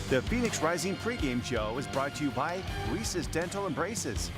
The Phoenix Rising pregame show is brought to you by Reese's Dental and Braces.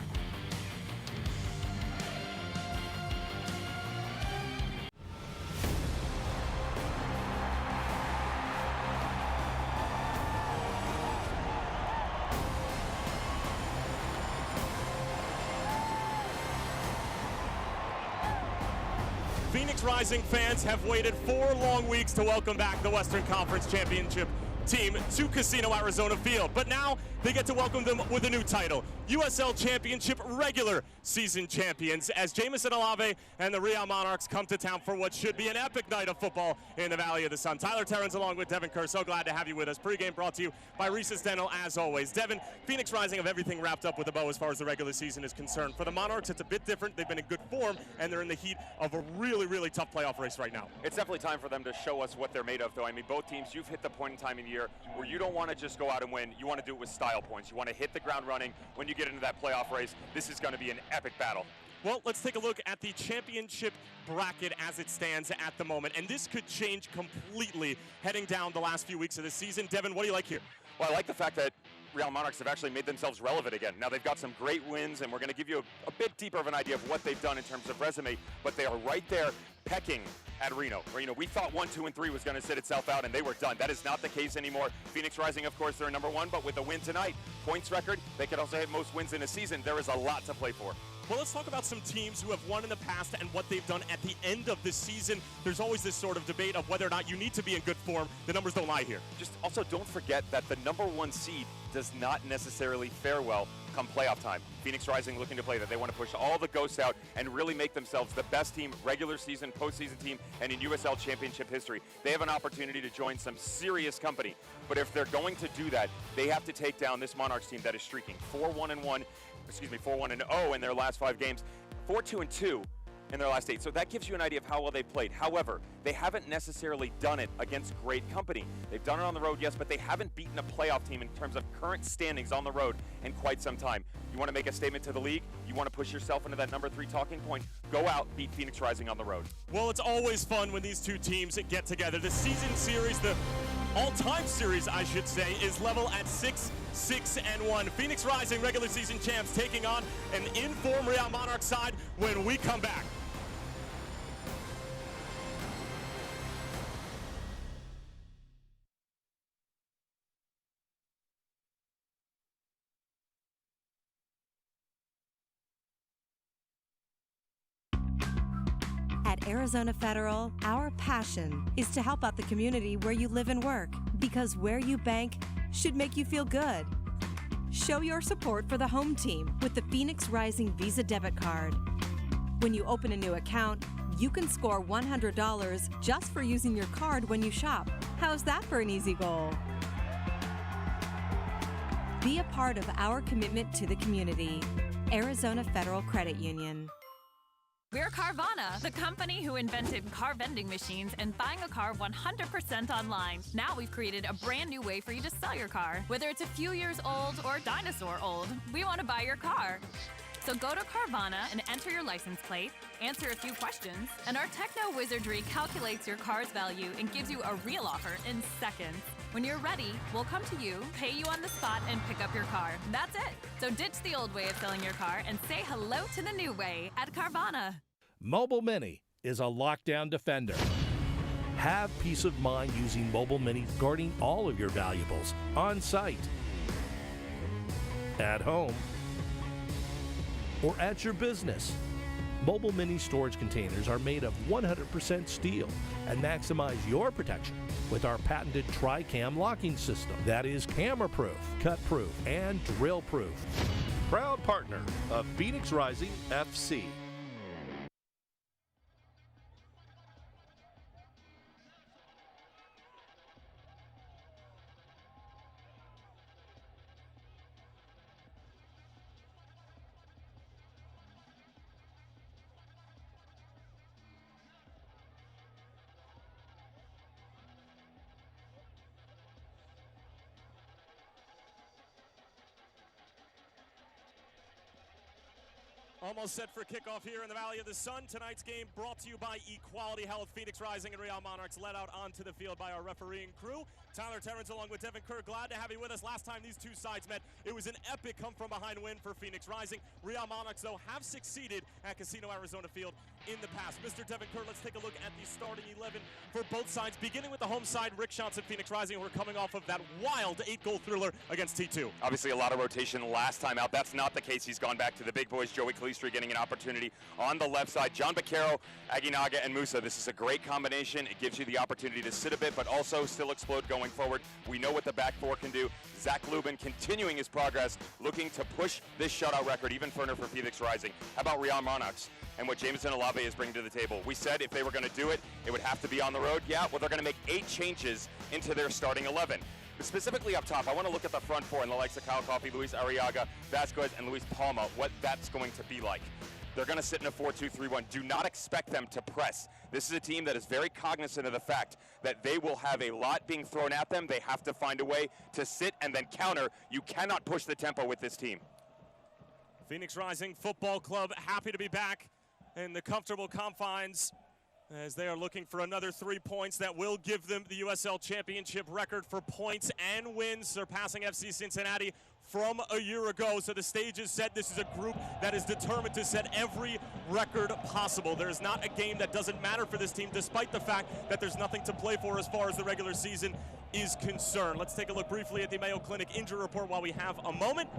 Phoenix Rising fans have waited 4 long weeks to welcome back the Western Conference Championship team to Casino Arizona Field. But now they get to welcome them with a new title, USL Championship regular season champions, as Jamison Alave and the Real Monarchs come to town for what should be an epic night of football in the Valley of the Sun. Tyler Terrence along with Devin Kerr, so glad to have you with us. Pre-game brought to you by Reese's Dental as always. Devin, Phoenix Rising have everything wrapped up with a bow as far as the regular season is concerned. For the Monarchs, it's a bit different. They've been in good form, and they're in the heat of a really, really tough playoff race right now. It's definitely time for them to show us what they're made of, though. I mean, both teams, you've hit the point in time in the year where you don't want to just go out and win. You want to do it with style points. You want to hit the ground running when you get into that playoff race. This is going to be an epic battle. Well, let's take a look at the championship bracket as it stands at the moment. And this could change completely heading down the last few weeks of the season. Devin, what do you like here? Well, I like the fact that Real Monarchs have actually made themselves relevant again. Now, they've got some great wins, and we're going to give you a bit deeper of an idea of what they've done in terms of resume, but they are right there pecking at Reno. Where, we thought 1, 2, and 3 was going to sit itself out, and they were done. That is not the case anymore. Phoenix Rising, of course, they're number 1, but with a win tonight, points record, they could also hit most wins in a season. There is a lot to play for. Well, let's talk about some teams who have won in the past and what they've done at the end of the season. There's always this sort of debate of whether or not you need to be in good form. The numbers don't lie here. Just also don't forget that the number 1 seed does not necessarily fare well come playoff time. Phoenix Rising looking to play that. They want to push all the ghosts out and really make themselves the best team, regular season, postseason team, and in USL Championship history. They have an opportunity to join some serious company. But if they're going to do that, they have to take down this Monarchs team that is streaking 4-1-0 in their last 5 games, 4-2-2 in their last 8. So that gives you an idea of how well they played. However, they haven't necessarily done it against great company. They've done it on the road, yes, but they haven't beaten a playoff team in terms of current standings on the road in quite some time. You want to make a statement to the league? You want to push yourself into that number 3 talking point? Go out, beat Phoenix Rising on the road. Well, it's always fun when these two teams get together. The season series, the all-time series, I should say, is level at 6-1. Phoenix Rising regular season champs taking on an in-form Real Monarch side when we come back. At Arizona Federal, our passion is to help out the community where you live and work, because where you bank should make you feel good. Show your support for the home team with the Phoenix Rising Visa debit card. When you open a new account, you can score $100 just for using your card when you shop. How's that for an easy goal? Be a part of our commitment to the community. Arizona Federal Credit Union. We're Carvana, the company who invented car vending machines and buying a car 100% online. Now we've created a brand new way for you to sell your car. Whether it's a few years old or dinosaur old, we want to buy your car. So go to Carvana and enter your license plate, answer a few questions, and our techno wizardry calculates your car's value and gives you a real offer in seconds. When you're ready, we'll come to you, pay you on the spot, and pick up your car. That's it. So ditch the old way of selling your car and say hello to the new way at Carvana. Mobile Mini is a lockdown defender. Have peace of mind using Mobile Mini, guarding all of your valuables on site, at home, or at your business. Mobile Mini storage containers are made of 100% steel and maximize your protection with our patented Tri-Cam locking system that is camera-proof, cut-proof, and drill-proof. Proud partner of Phoenix Rising FC. Almost set for kickoff here in the Valley of the Sun. Tonight's game brought to you by Equality Health. Phoenix Rising and Real Monarchs led out onto the field by our refereeing crew. Tyler Terrence along with Devin Kerr. Glad to have you with us. Last time these two sides met, it was an epic come-from-behind win for Phoenix Rising. Real Monarchs, though, have succeeded at Casino Arizona Field in the past. Mr. Devin Kerr, let's take a look at the starting 11 for both sides. Beginning with the home side, Rick Johnson, Phoenix Rising. We're coming off of that wild 8-goal thriller against T2. Obviously a lot of rotation last time out. That's not the case. He's gone back to the big boys. Joey Calistri getting an opportunity on the left side. John Baquero, Aguinaga, and Musa. This is a great combination. It gives you the opportunity to sit a bit, but also still explode going forward. We know what the back four can do. Zach Lubin continuing his progress, looking to push this shutout record even further for Phoenix Rising. How about Real Monarchs and what Jameson Olave is bringing to the table? We said if they were going to do it, it would have to be on the road. Yeah, well, they're going to make 8 changes into their starting 11. But specifically up top, I want to look at the front four and the likes of Kyle Coffey, Luis Arriaga, Vasquez, and Luis Palma, what that's going to be like. They're going to sit in a 4-2-3-1. Do not expect them to press. This is a team that is very cognizant of the fact that they will have a lot being thrown at them. They have to find a way to sit and then counter. You cannot push the tempo with this team. Phoenix Rising Football Club happy to be back in the comfortable confines as they are looking for another 3 points that will give them the USL Championship record for points and wins, surpassing FC Cincinnati from a year ago. So the stage is set. This is a group that is determined to set every record possible. There is not a game that doesn't matter for this team, despite the fact that there's nothing to play for as far as the regular season is concerned. Let's take a look briefly at the Mayo Clinic injury report while we have a moment.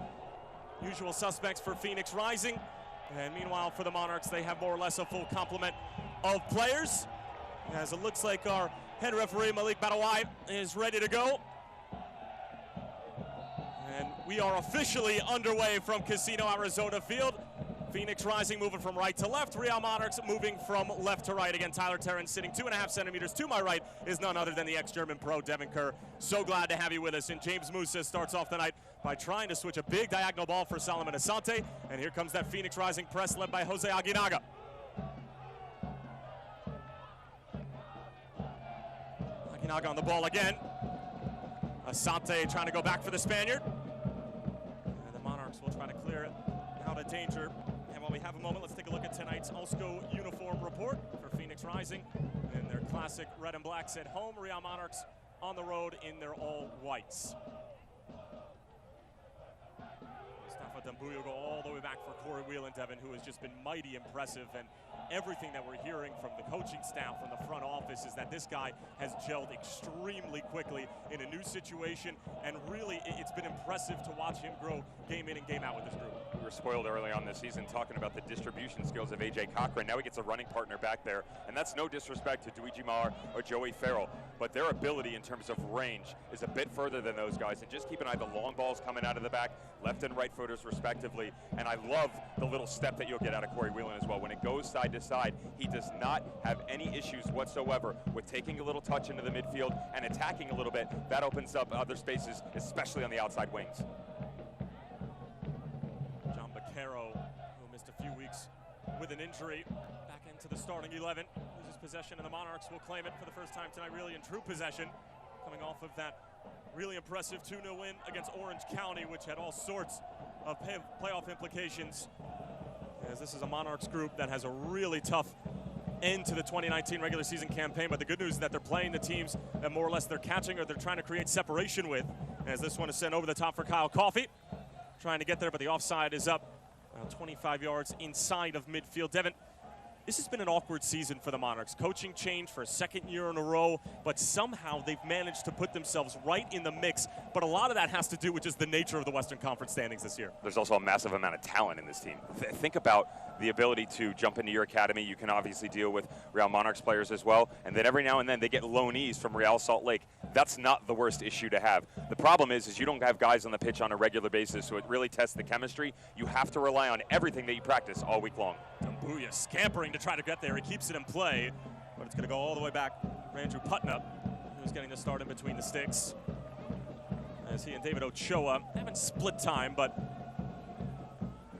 Usual suspects for Phoenix Rising. And meanwhile, for the Monarchs, they have more or less a full complement of players. As it looks like our head referee, Malik Badawai, is ready to go. And we are officially underway from Casino Arizona Field. Phoenix Rising moving from right to left. Real Monarchs moving from left to right. Again, Tyler Terrence sitting 2.5 centimeters to my right is none other than the ex-German pro, Devin Kerr. So glad to have you with us. And James Musa starts off the night by trying to switch a big diagonal ball for Solomon Asante. And here comes that Phoenix Rising press led by Jose Aguinaga. Aguinaga on the ball again. Asante trying to go back for the Spaniard. And the Monarchs will try to clear it out of danger. And while we have a moment, let's take a look at tonight's Ulster uniform report for Phoenix Rising. In their classic red and blacks at home, Real Monarchs on the road in their all whites. Mustafa Dambuya go all the way back for Corey Whelan, Devin, who has just been mighty impressive. And everything that we're hearing from the coaching staff, from the front office, is that this guy has gelled extremely quickly in a new situation. And really, it's been impressive to watch him grow game in and game out with this group. We were spoiled early on this season talking about the distribution skills of AJ Cochran. Now he gets a running partner back there, and that's no disrespect to Luigi Mar or Joey Farrell, but their ability in terms of range is a bit further than those guys. And just keep an eye on the long balls coming out of the back, left and right footers respectively. And I love the little step that you'll get out of Corey Whelan as well. When it goes side to side, he does not have any issues whatsoever with taking a little touch into the midfield and attacking a little bit. That opens up other spaces, especially on the outside wings. John Baquero, who missed a few weeks with an injury, back into the starting 11. Loses possession, and the Monarchs will claim it for the first time tonight, really in true possession, coming off of that really impressive 2-0 win against Orange County, which had all sorts of playoff implications, as this is a Monarchs group that has a really tough end to the 2019 regular season campaign. But the good news is that they're playing the teams that more or less they're catching or they're trying to create separation with, as this one is sent over the top for Kyle Coffey, trying to get there, but the offside is up about 25 yards inside of midfield. Devin, this has been an awkward season for the Monarchs. Coaching change for a second year in a row, but somehow they've managed to put themselves right in the mix. But a lot of that has to do with just the nature of the Western Conference standings this year. There's also a massive amount of talent in this team. Think about the ability to jump into your academy. You can obviously deal with Real Monarchs players as well. And then every now and then they get loanees from Real Salt Lake. That's not the worst issue to have. The problem is you don't have guys on the pitch on a regular basis, so it really tests the chemistry. You have to rely on everything that you practice all week long. Dambuya scampering to try to get there. He keeps it in play, but it's going to go all the way back for Andrew Putnam, who's getting the start in between the sticks. As he and David Ochoa haven't split time, but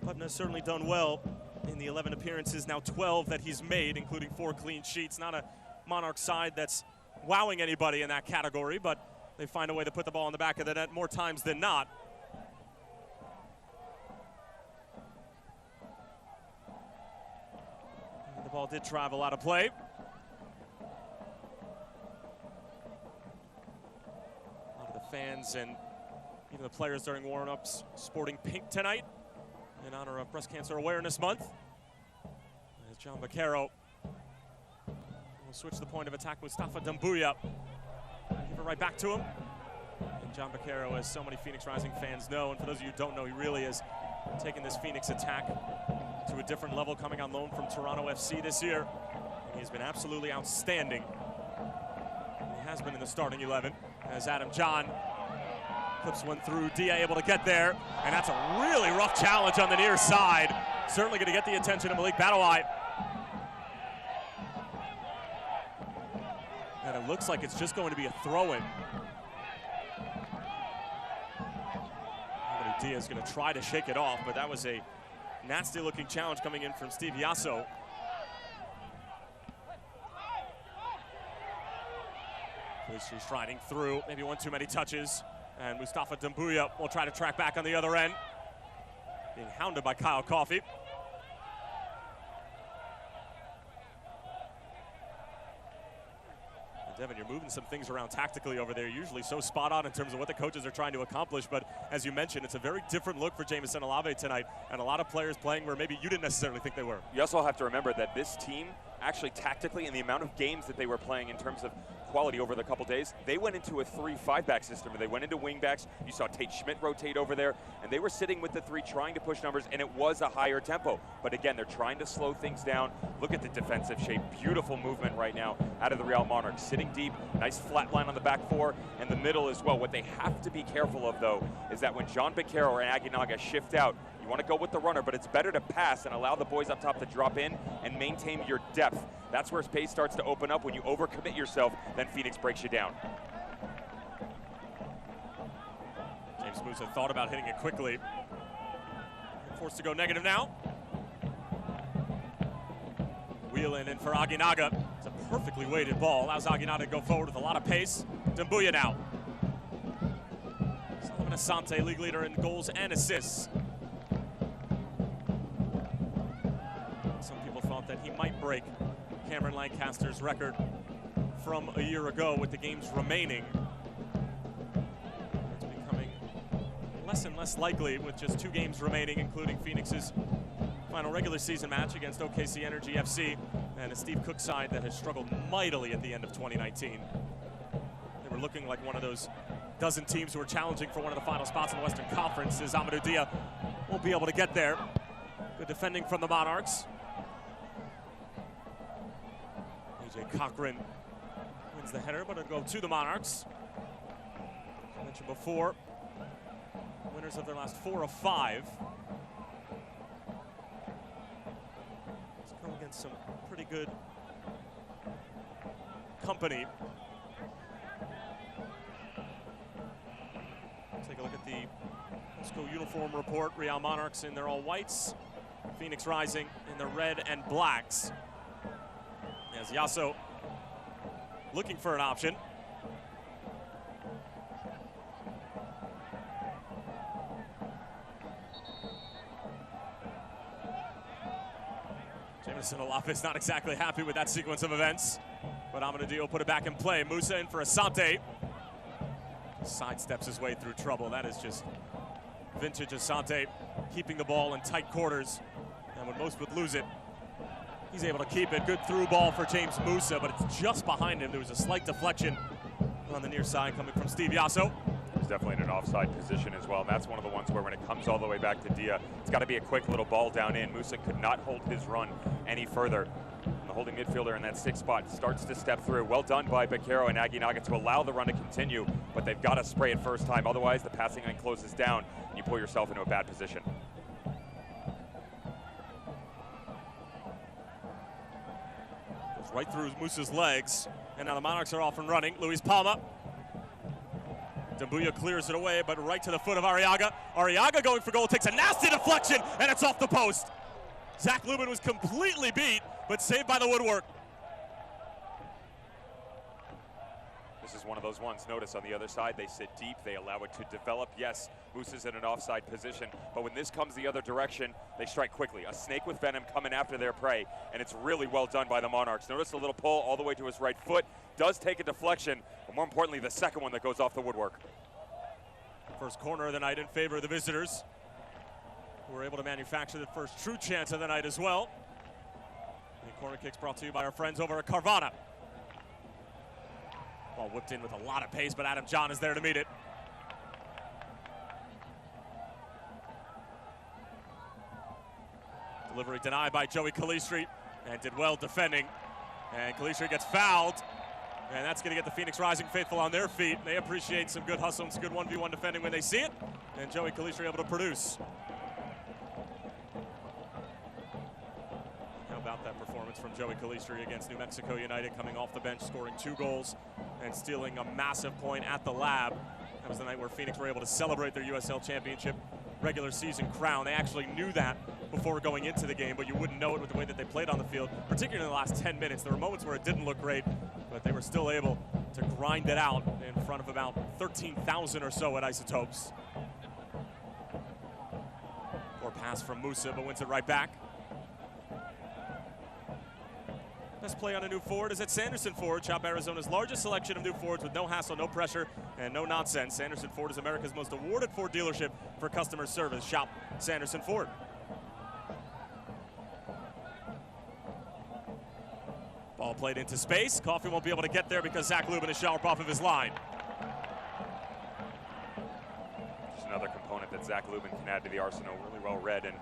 Putnam has certainly done well in the 11 appearances, now 12 that he's made, including 4 clean sheets. Not a Monarch side that's wowing anybody in that category, but they find a way to put the ball in the back of the net more times than not. The ball did travel out of play. A lot of the fans and even the players during warm-ups sporting pink tonight in honor of Breast Cancer Awareness Month. As John Baquero will switch the point of attack. Mustafa Dambuya. Give it right back to him. And John Baquero, as so many Phoenix Rising fans know, and for those of you who don't know, he really is taking this Phoenix attack to a different level, coming on loan from Toronto FC this year. And he's been absolutely outstanding. And he has been in the starting 11 as Adam John clips one through. Dia able to get there, and that's a really rough challenge on the near side. Certainly going to get the attention of Malik Badawai. And it looks like it's just going to be a throw-in. Dia is going to try to shake it off, but that was a nasty-looking challenge coming in from Steve Yasso. She's striding through, maybe one too many touches. And Mustafa Dambuya will try to track back on the other end. Being hounded by Kyle Coffey. And Devin, you're moving some things around tactically over there. Usually so spot on in terms of what the coaches are trying to accomplish. But as you mentioned, it's a very different look for Jamison Olave tonight. And a lot of players playing where maybe you didn't necessarily think they were. You also have to remember that this team, actually tactically, and the amount of games that they were playing in terms of quality over the couple days, they went into a 3-5-back system. They went into wingbacks. You saw Tate Schmidt rotate over there, and they were sitting with the three trying to push numbers, and it was a higher tempo. But again, they're trying to slow things down. Look at the defensive shape. Beautiful movement right now out of the Real Monarchs. Sitting deep, nice flat line on the back four, and the middle as well. What they have to be careful of, though, is that when John Baquero or Aguinaga shift out, you want to go with the runner, but it's better to pass and allow the boys up top to drop in and maintain your depth. That's where space starts to open up. When you overcommit yourself, then Phoenix breaks you down. James Musa thought about hitting it quickly. Forced to go negative now. Wheel in for Aguinaga. It's a perfectly weighted ball. Allows Aguinaga to go forward with a lot of pace. Dambuya now. Solomon Asante, league leader in goals and assists. Some people thought that he might break Cameron Lancaster's record from a year ago with the games remaining. It's becoming less and less likely with just 2 games remaining, including Phoenix's final regular season match against OKC Energy FC and a Steve Cook side that has struggled mightily at the end of 2019. They were looking like one of those dozen teams who are challenging for one of the final spots in the Western Conference. As Amadou Dia won't be able to get there. Good defending from the Monarchs. AJ Cochran wins the header, but it'll go to the Monarchs. As I mentioned before, winners of their last 4 of 5. Let's go against some pretty good company. Take a look at the school uniform report. Real Monarchs in their all whites. Phoenix Rising in the red and blacks. As Yasso looking for an option. Jamison Olave is not exactly happy with that sequence of events, but Amadou Dia will put it back in play. Musa in for Asante. Sidesteps his way through trouble. That is just vintage Asante, keeping the ball in tight quarters. And when most would lose it, he's able to keep it. Good through ball for James Musa, but it's just behind him. There was a slight deflection on the near side coming from Steve Yasso. He's definitely in an offside position as well. And that's one of the ones where when it comes all the way back to Dia, it's got to be a quick little ball down in. Musa could not hold his run any further. And the holding midfielder in that 6th spot starts to step through. Well done by Baquero and Aguinaga to allow the run to continue, but they've got to spray it first time. Otherwise, the passing line closes down and you pull yourself into a bad position. Right through Musa's legs, and now the Monarchs are off and running. Luis Palma. Dambuya clears it away, but right to the foot of Arriaga. Arriaga going for goal, takes a nasty deflection, and it's off the post. Zach Lubin was completely beat, but saved by the woodwork. This is one of those ones. Notice on the other side, they sit deep. They allow it to develop. Yes, Moose is in an offside position, but when this comes the other direction, they strike quickly. A snake with venom coming after their prey, and it's really well done by the Monarchs. Notice the little pull all the way to his right foot. Does take a deflection, but more importantly, the second one that goes off the woodwork. First corner of the night in favor of the visitors, who were able to manufacture the first true chance of the night as well. The corner kicks brought to you by our friends over at Carvana. Ball whipped in with a lot of pace, but Adam John is there to meet it. Delivery denied by Joey Calistri, and did well defending. And Calistri gets fouled, and that's going to get the Phoenix Rising faithful on their feet. They appreciate some good hustle and some good 1v1 defending when they see it, and Joey Calistri able to produce. How about that performance from Joey Calistri against New Mexico United, coming off the bench, scoring 2 goals and stealing a massive point at the lab. That was the night where Phoenix were able to celebrate their USL Championship regular season crown. They actually knew that before going into the game, but you wouldn't know it with the way that they played on the field, particularly in the last 10 minutes. There were moments where it didn't look great, but they were still able to grind it out in front of about 13,000 or so at Isotopes. Poor pass from Musa, but wins it right back. Best play on a new forward is at Sanderson Ford. Shop Arizona's largest selection of new Fords with no hassle, no pressure, and no nonsense. Sanderson Ford is America's most awarded Ford dealership for customer service. Shop Sanderson Ford. Ball played into space. Coffey won't be able to get there because Zach Lubin is sharp off of his line. Just another component that Zach Lubin can add to the arsenal. Really well read, and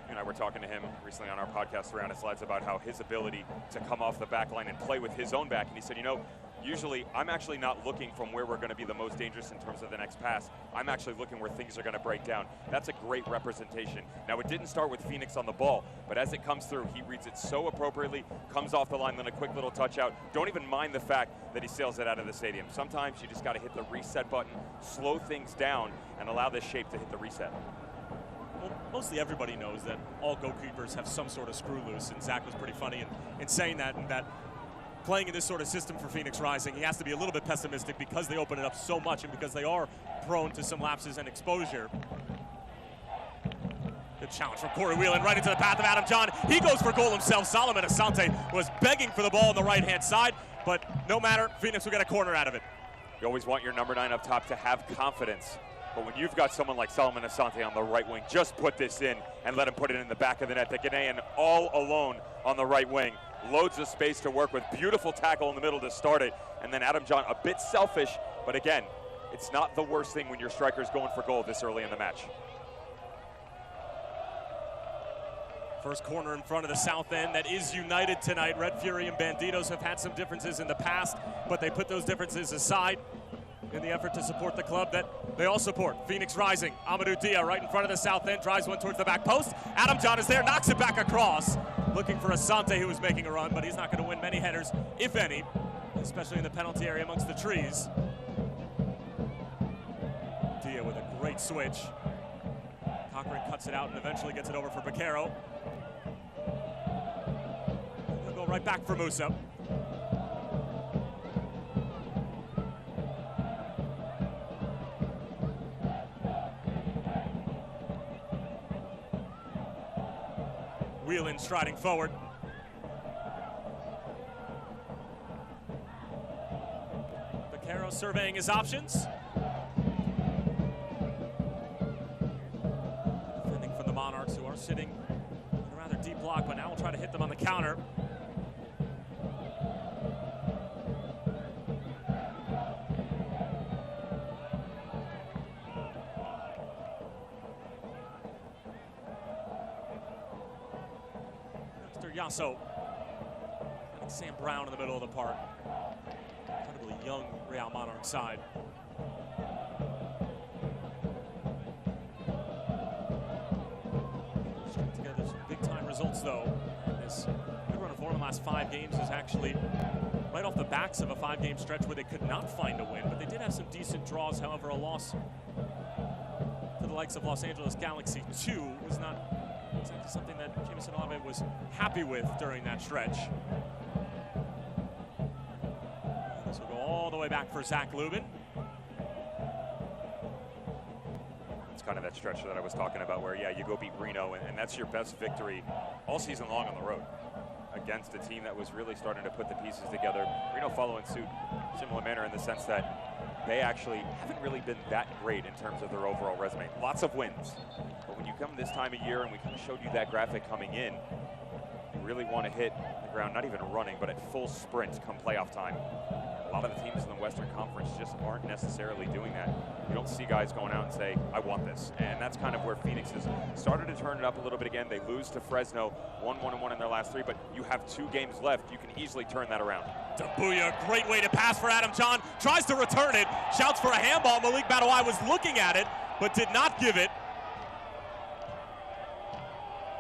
you and I were talking to him recently on our podcast around his slides about how his ability to come off the back line and play with his own back. And he said, you know, usually I'm actually not looking from where we're going to be the most dangerous in terms of the next pass. I'm actually looking where things are going to break down. That's a great representation. Now, it didn't start with Phoenix on the ball, but as it comes through, he reads it so appropriately, comes off the line, then a quick little touch out. Don't even mind the fact that he sails it out of the stadium. Sometimes you just got to hit the reset button, slow things down, and allow this shape to hit the reset. Well, mostly everybody knows that all goalkeepers have some sort of screw loose, and Zach was pretty funny in saying that, and that playing in this sort of system for Phoenix Rising, he has to be a little bit pessimistic because they open it up so much and because they are prone to some lapses and exposure. Good challenge from Corey Whelan right into the path of Adam John. He goes for goal himself. Solomon Asante was begging for the ball on the right-hand side, but no matter, Phoenix will get a corner out of it. You always want your number 9 up top to have confidence. But when you've got someone like Solomon Asante on the right wing, just put this in and let him put it in the back of the net. Ghanaian all alone on the right wing. Loads of space to work with. Beautiful tackle in the middle to start it. And then Adam John, a bit selfish, but again, it's not the worst thing when your striker's going for goal this early in the match. First corner in front of the south end that is united tonight. Red Fury and Banditos have had some differences in the past, but they put those differences aside in the effort to support the club that they all support. Phoenix Rising, Amadou Dia right in front of the south end, drives one towards the back post. Adam John is there, knocks it back across. Looking for Asante, who was making a run, but he's not going to win many headers, if any, especially in the penalty area amongst the trees. Dia with a great switch. Cochran cuts it out and eventually gets it over for Baquero. He'll go right back for Musa. Whelan striding forward. Baquero surveying his options. Defending from the Monarchs, who are sitting in a rather deep block, but now we'll try to hit them on the counter. Yasso. And Sam Brown in the middle of the park. Incredibly young Real Monarch side. String together some big-time results, though. This good run of form in the last 5 games is actually right off the backs of a 5-game stretch where they could not find a win, but they did have some decent draws. However, a loss to the likes of Los Angeles Galaxy 2 was not exactly something that Jameson Olave was happy with during that stretch. This will go all the way back for Zach Lubin. It's kind of that stretch that I was talking about where, yeah, you go beat Reno, and that's your best victory all season long on the road against a team that was really starting to put the pieces together. Reno following suit, similar manner in the sense that they actually haven't really been that great in terms of their overall resume. Lots of wins, but when you come this time of year, and we kind of showed you that graphic coming in, you really want to hit the ground, not even running, but at full sprint come playoff time. A lot of the teams in the Western Conference just aren't necessarily doing that. You don't see guys going out and say, I want this. And that's kind of where Phoenix has started to turn it up a little bit again. They lose to Fresno, 1-1-1 in their last 3, but you have 2 games left. You can easily turn that around. Dambuya, great way to pass for Adam John. Tries to return it, shouts for a handball. Malik Badawai was looking at it, but did not give it.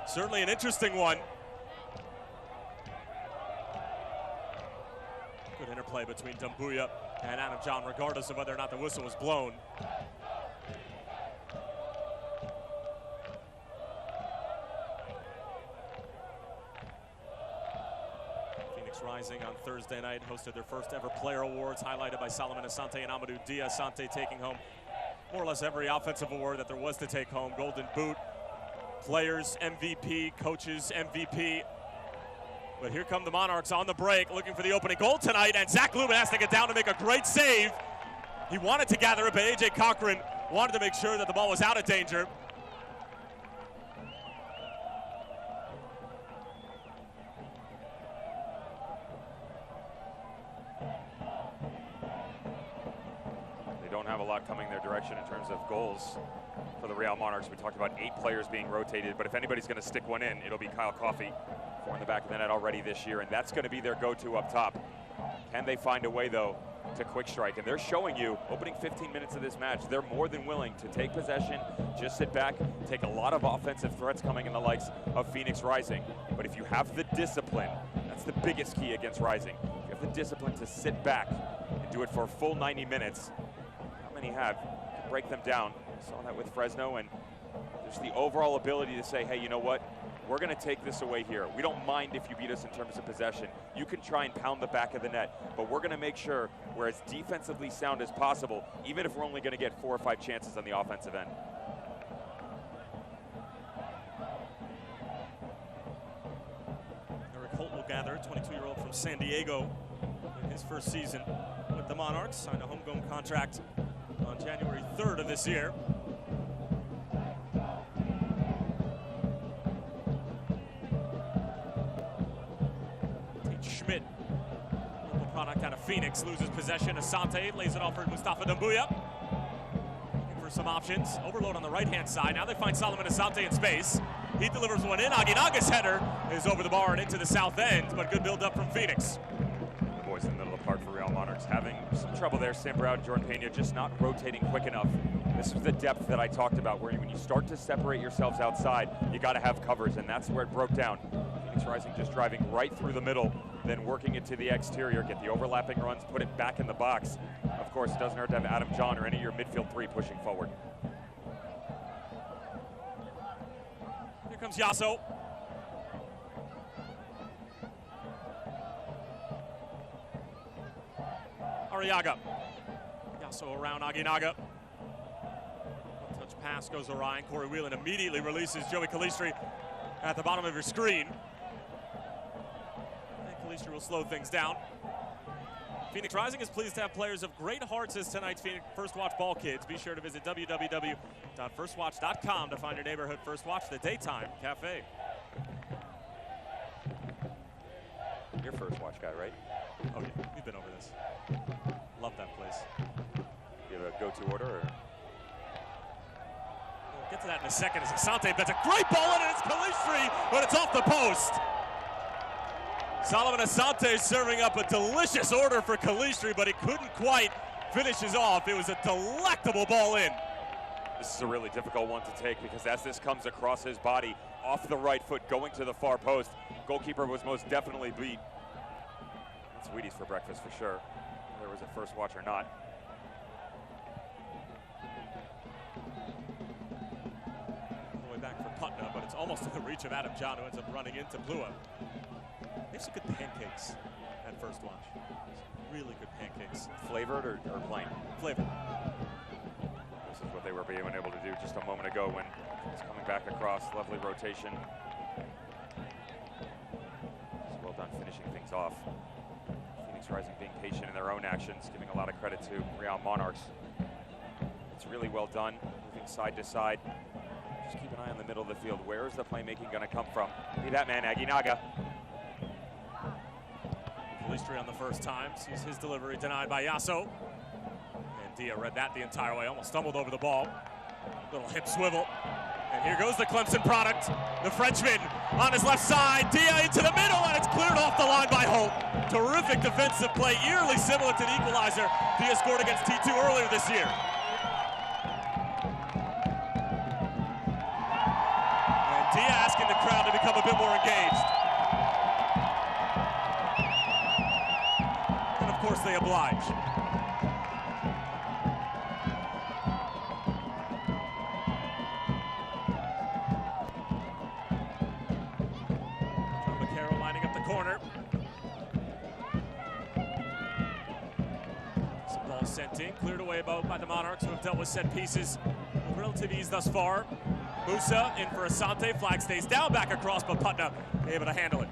Certainly an interesting one. Good interplay between Dambuya and Adam John, regardless of whether or not the whistle was blown. Phoenix Rising on Thursday night hosted their first ever player awards, highlighted by Solomon Asante and Amadou Dia. Asante taking home more or less every offensive award that there was to take home. Golden Boot, players MVP, coaches MVP. But here come the Monarchs on the break, looking for the opening goal tonight, and Zach Lubin has to get down to make a great save. He wanted to gather it, but A.J. Cochran wanted to make sure that the ball was out of danger. They don't have a lot coming their direction in terms of goals for the Real Monarchs. We talked about 8 players being rotated, but if anybody's going to stick one in, it'll be Kyle Coffey. 4 in the back of the net already this year, and that's going to be their go-to up top. Can they find a way, though, to quick strike? And they're showing you, opening 15 minutes of this match, they're more than willing to take possession, just sit back, take a lot of offensive threats coming in the likes of Phoenix Rising. But if you have the discipline, that's the biggest key against Rising. If you have the discipline to sit back and do it for a full 90 minutes, how many have? You can break them down. We saw that with Fresno, and there's the overall ability to say, hey, you know what? We're going to take this away here. We don't mind if you beat us in terms of possession. You can try and pound the back of the net, but we're going to make sure we're as defensively sound as possible, even if we're only going to get 4 or 5 chances on the offensive end. Eric Holt will gather, 22-year-old from San Diego, in his first season with the Monarchs. Signed a homegrown contract on January 3rd of this year. Schmidt, local product out of Phoenix, loses possession. Asante lays it off for Mustafa Dambuya. Looking for some options. Overload on the right-hand side. Now they find Solomon Asante in space. He delivers one in. Aguinaga's header is over the bar and into the south end, but good build-up from Phoenix. The boys in the middle of the park for Real Monarchs having some trouble there. Sam Brown, Jordan Pena just not rotating quick enough. This is the depth that I talked about, where when you start to separate yourselves outside, you got to have covers, and that's where it broke down. Phoenix Rising just driving right through the middle, then working it to the exterior, get the overlapping runs, put it back in the box. Of course, it doesn't hurt to have Adam John or any of your midfield 3 pushing forward. Here comes Yasso. Arriaga. Yasso around Aguinaga. One-touch pass goes awry, and Corey Whelan immediately releases Joey Calistri at the bottom of your screen. Calistri will slow things down. Phoenix Rising is pleased to have players of great hearts as tonight's Phoenix First Watch Ball Kids. Be sure to visit www.firstwatch.com to find your neighborhood First Watch, the daytime cafe. You're First Watch guy, right? Oh yeah, we've been over this. Love that place. You have a go-to order? Or? We'll get to that in a second as Asante bets a great ball in, and it's Calistri, but it's off the post. Solomon Asante serving up a delicious order for Calistri, but he couldn't quite finish his off. It was a delectable ball in. This is a really difficult one to take because as this comes across his body, off the right foot, going to the far post, goalkeeper was most definitely beat. That's Wheaties for breakfast for sure. Whether it was a First Watch or not. All the way back for Putna, but it's almost in the reach of Adam John, who ends up running into Blua. They have some good pancakes at First Watch. really good pancakes. Flavored or plain? Flavored. This is what they were being able to do just a moment ago when it's coming back across. Lovely rotation. Just well done finishing things off. Phoenix Rising being patient in their own actions, giving a lot of credit to Real Monarchs. It's really well done, moving side to side. Just keep an eye on the middle of the field. Where is the playmaking going to come from? Be that man, Aguinaga. Calistri on the first time sees his delivery denied by Yasso. And Dia read that the entire way, almost stumbled over the ball. Little hip swivel. And here goes the Clemson product. The Frenchman on his left side. Dia into the middle, and it's cleared off the line by Holt. Terrific defensive play, eerily similar to the equalizer Dia scored against T2 earlier this year. And Dia asking the crowd to become a bit more engaged. And of course they oblige. Corner. Some ball sent in, cleared away by the Monarchs, who have dealt with set pieces with relative ease thus far. Musa in for Asante, flag stays down, back across, but Putna able to handle it.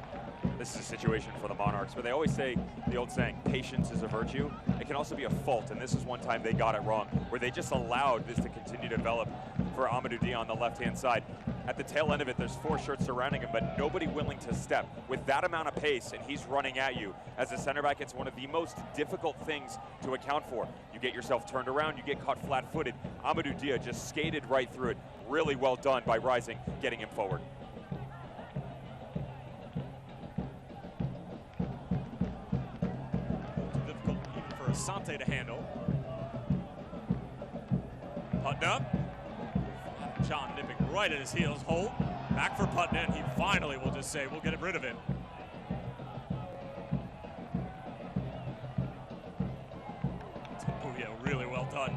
This is a situation for the Monarchs where they always say the old saying, patience is a virtue. It can also be a fault, and this is one time they got it wrong, where they just allowed this to continue to develop for Amadou Dia on the left-hand side. At the tail end of it, there's 4 shirts surrounding him, but nobody willing to step. With that amount of pace, and he's running at you, as a center back, it's one of the most difficult things to account for. You get yourself turned around, you get caught flat-footed. Amadou Dia just skated right through it. Really well done by Rising, getting him forward. Too difficult even for Asante to handle. Putna. John nipping right at his heels. Holt back for Putna, and he finally will just say, we'll get rid of him. Tempuya, really well done.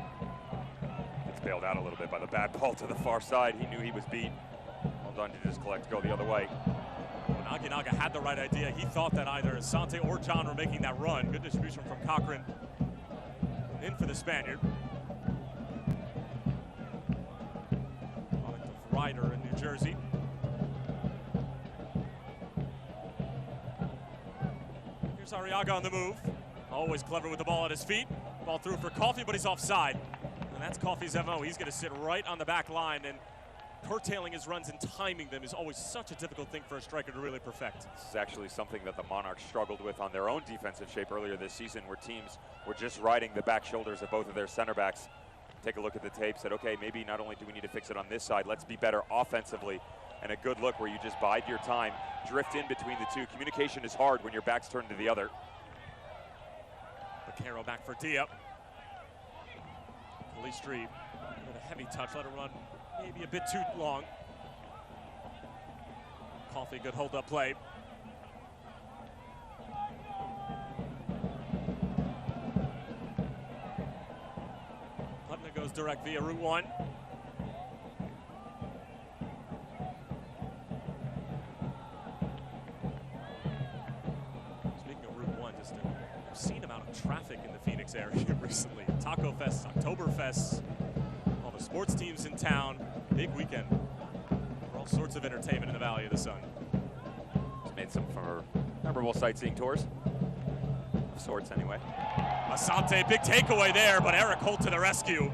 Gets bailed out a little bit by the bad ball to the far side. He knew he was beat. Well done to just collect, go the other way. When Aguinaga had the right idea, he thought that either Asante or John were making that run. Good distribution from Cochran. In for the Spaniard. Ryder in New Jersey. Here's Arriaga on the move. Always clever with the ball at his feet. Ball through for Coffey, but he's offside. And that's Coffey's MO. He's going to sit right on the back line, and curtailing his runs and timing them is always such a difficult thing for a striker to really perfect. This is actually something that the Monarchs struggled with on their own defensive shape earlier this season, where teams were just riding the back shoulders of both of their center backs. Take a look at the tape, said, okay, maybe not only do we need to fix it on this side, let's be better offensively. And a good look where you just bide your time, drift in between the two. Communication is hard when your back's turned to the other. Vaquero back for Dia. Calistri with a heavy touch, let it run maybe a bit too long. Coffey, good hold-up play. Goes direct via Route 1. Speaking of Route 1, just an obscene amount of traffic in the Phoenix area recently. Taco Fest, Oktoberfest, all the sports teams in town. Big weekend for all sorts of entertainment in the Valley of the Sun. He's made some for memorable sightseeing tours. Of sorts, anyway. Asante, big takeaway there, but Eric Holt to the rescue.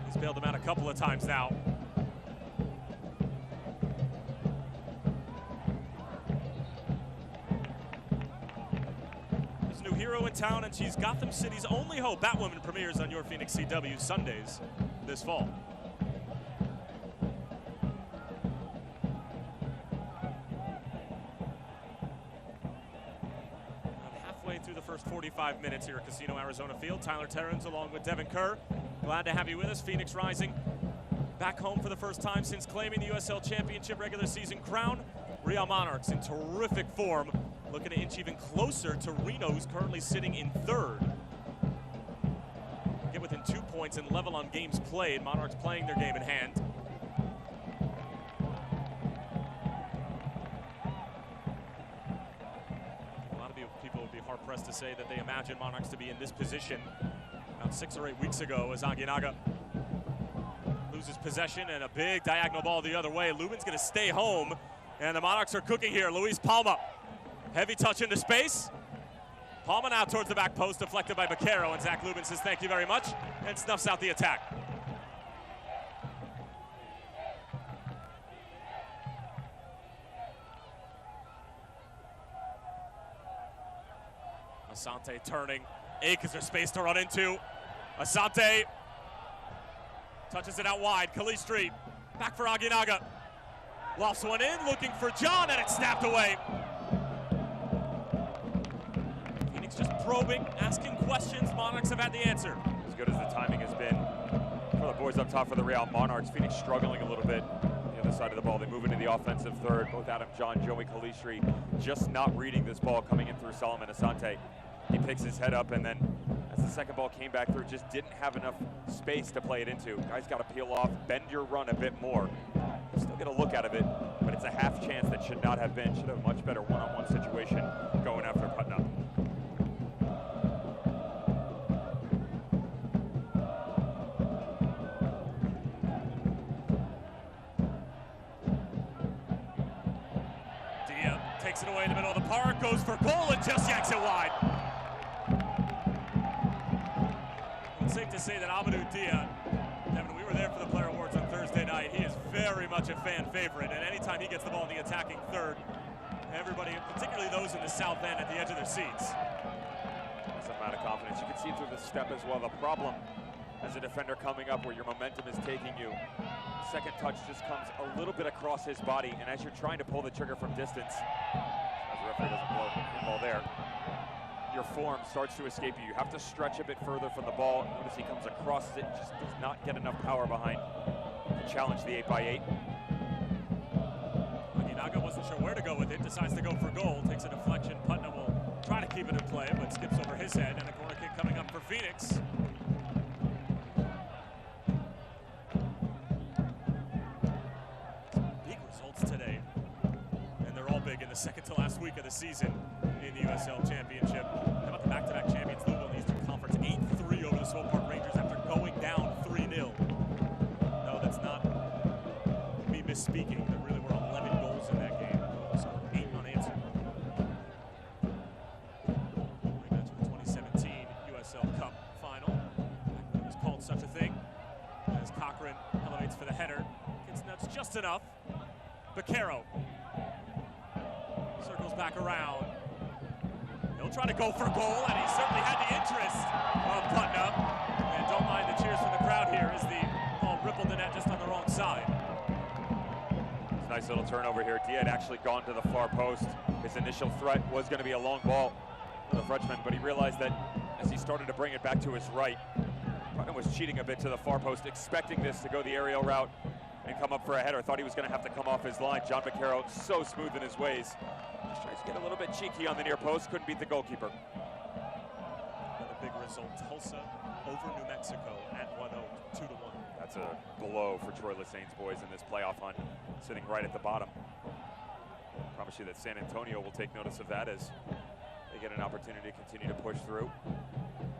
He's bailed him out a couple of times now. There's a new hero in town, and she's Gotham City's only hope. Batwoman premieres on Your Phoenix CW Sundays this fall. Through the first 45 minutes here at Casino Arizona Field. Tyler Terrens along with Devin Kerr. Glad to have you with us. Phoenix Rising back home for the first time since claiming the USL Championship regular season crown. Real Monarchs in terrific form, looking to inch even closer to Reno, who's currently sitting in 3rd. Get within 2 points and level on games played. Monarchs playing their game in hand. hard-pressed to say that they imagine Monarchs to be in this position about 6 or 8 weeks ago as Aguinaga loses possession and a big diagonal ball the other way. Lubin's going to stay home, and the Monarchs are cooking here. Luis Palma, heavy touch into space. Palma now towards the back post, deflected by Baquero, and Zach Lubin says thank you very much, and snuffs out the attack. Asante turning. Ake is there space to run into. Asante touches it out wide. Calistri back for Aguinaga. Lofts one in, looking for John, and it's snapped away. Phoenix just probing, asking questions. Monarchs have had the answer. As good as the timing has been for the boys up top for the Real Monarchs, Phoenix struggling a little bit on the other side of the ball. They move into the offensive third. Both Adam John, Joey Calistri just not reading this ball coming in through Solomon Asante. He picks his head up, and then as the second ball came back through, just didn't have enough space to play it into. Guys got to peel off, bend your run a bit more. Still get a look out of it, but it's a half chance that should not have been. Should have a much better one-on-one situation going after Putnam. Dia takes it away in the middle of the park, goes for goal, and just yanks it wide. It's safe to say that Amadou Dia, Devin, we were there for the Player Awards on Thursday night. He is very much a fan favorite, and anytime he gets the ball in the attacking third, everybody, particularly those in the south end at the edge of their seats. That's a amount of confidence. You can see through the step as well. The problem as a defender coming up where your momentum is taking you, second touch just comes a little bit across his body, and as you're trying to pull the trigger from distance, as the referee doesn't blow the ball there, your form starts to escape you. You have to stretch a bit further from the ball. Notice he comes across it, just does not get enough power behind to challenge the 8x8. Aguinaga wasn't sure where to go with it, decides to go for goal, takes a deflection. Putnam will try to keep it in play, but skips over his head, and a corner kick coming up for Phoenix. Big results today, and they're all big in the second to last week of the season in the USL Championship. How about the back-to-back champions, Louisville Eastern Conference, 8-3 over the Swope Park Rangers after going down 3-0. No, that's not me misspeaking. There really were 11 goals in that game, so 8 unanswered. Rematch of the 2017 USL Cup final. It was called such a thing as Cochran elevates for the header. Gets nuts just enough. Baquero circles back around. He'll try to go for goal, and he certainly had the interest of Putnam. And don't mind the cheers from the crowd here as the ball rippled the net just on the wrong side. It's a nice little turnover here. Dia had actually gone to the far post. His initial threat was going to be a long ball for the Frenchman, but he realized that as he started to bring it back to his right, Putnam was cheating a bit to the far post, expecting this to go the aerial route and come up for a header. Thought he was going to have to come off his line. John Baquero, so smooth in his ways. Just tries to get a little bit cheeky on the near post. Couldn't beat the goalkeeper. Another big result. Tulsa over New Mexico at 1-0, 2-1. That's a blow for Troy Lissane's boys in this playoff hunt, sitting right at the bottom. I promise you that San Antonio will take notice of that as they get an opportunity to continue to push through.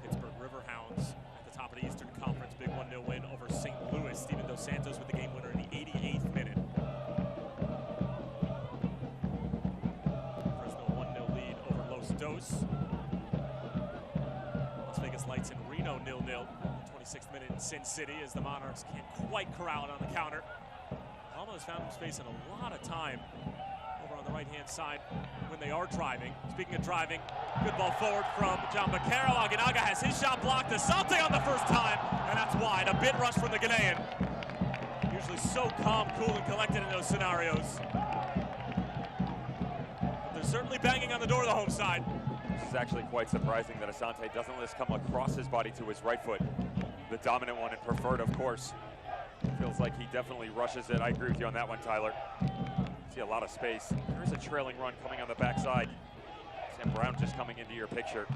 Pittsburgh Riverhounds at the top of the Eastern Conference. Big 1-0 win over St. Louis. Steven Dos Santos with the game winner in the 88th minute. Fresno 1-0 lead over Los Dos. Las Vegas Lights and Reno 0-0. 26th minute in Sin City as the Monarchs can't quite corral it on the counter. Palma has found space in a lot of time over on the right-hand side when they are driving. Speaking of driving, good ball forward from John Baquero. Aguinaga has his shot blocked. Asante on the first time, and that's wide. A bit rush from the Ghanaian. Usually so calm, cool, and collected in those scenarios. But they're certainly banging on the door of the home side. This is actually quite surprising that Asante doesn't let this come across his body to his right foot. The dominant one and preferred, of course. Feels like he definitely rushes it. I agree with you on that one, Tyler. See a lot of space. There is a trailing run coming on the backside. Sam Brown just coming into your picture.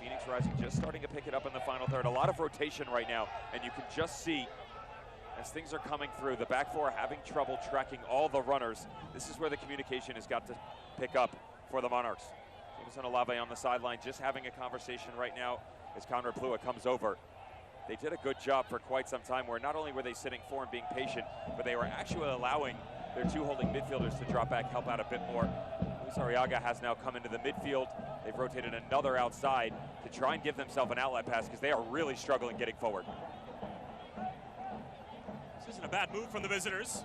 Phoenix Rising just starting to pick it up in the final third. A lot of rotation right now, and you can just see as things are coming through, the back four having trouble tracking all the runners. This is where the communication has got to pick up for the Monarchs. Jameson Olave on the sideline just having a conversation right now as Conrad Plua comes over. They did a good job for quite some time where not only were they sitting four and being patient, but they were actually allowing their two holding midfielders to drop back, help out a bit more. Luis Arriaga has now come into the midfield. They've rotated another outside to try and give themselves an outlet pass because they are really struggling getting forward. This isn't a bad move from the visitors.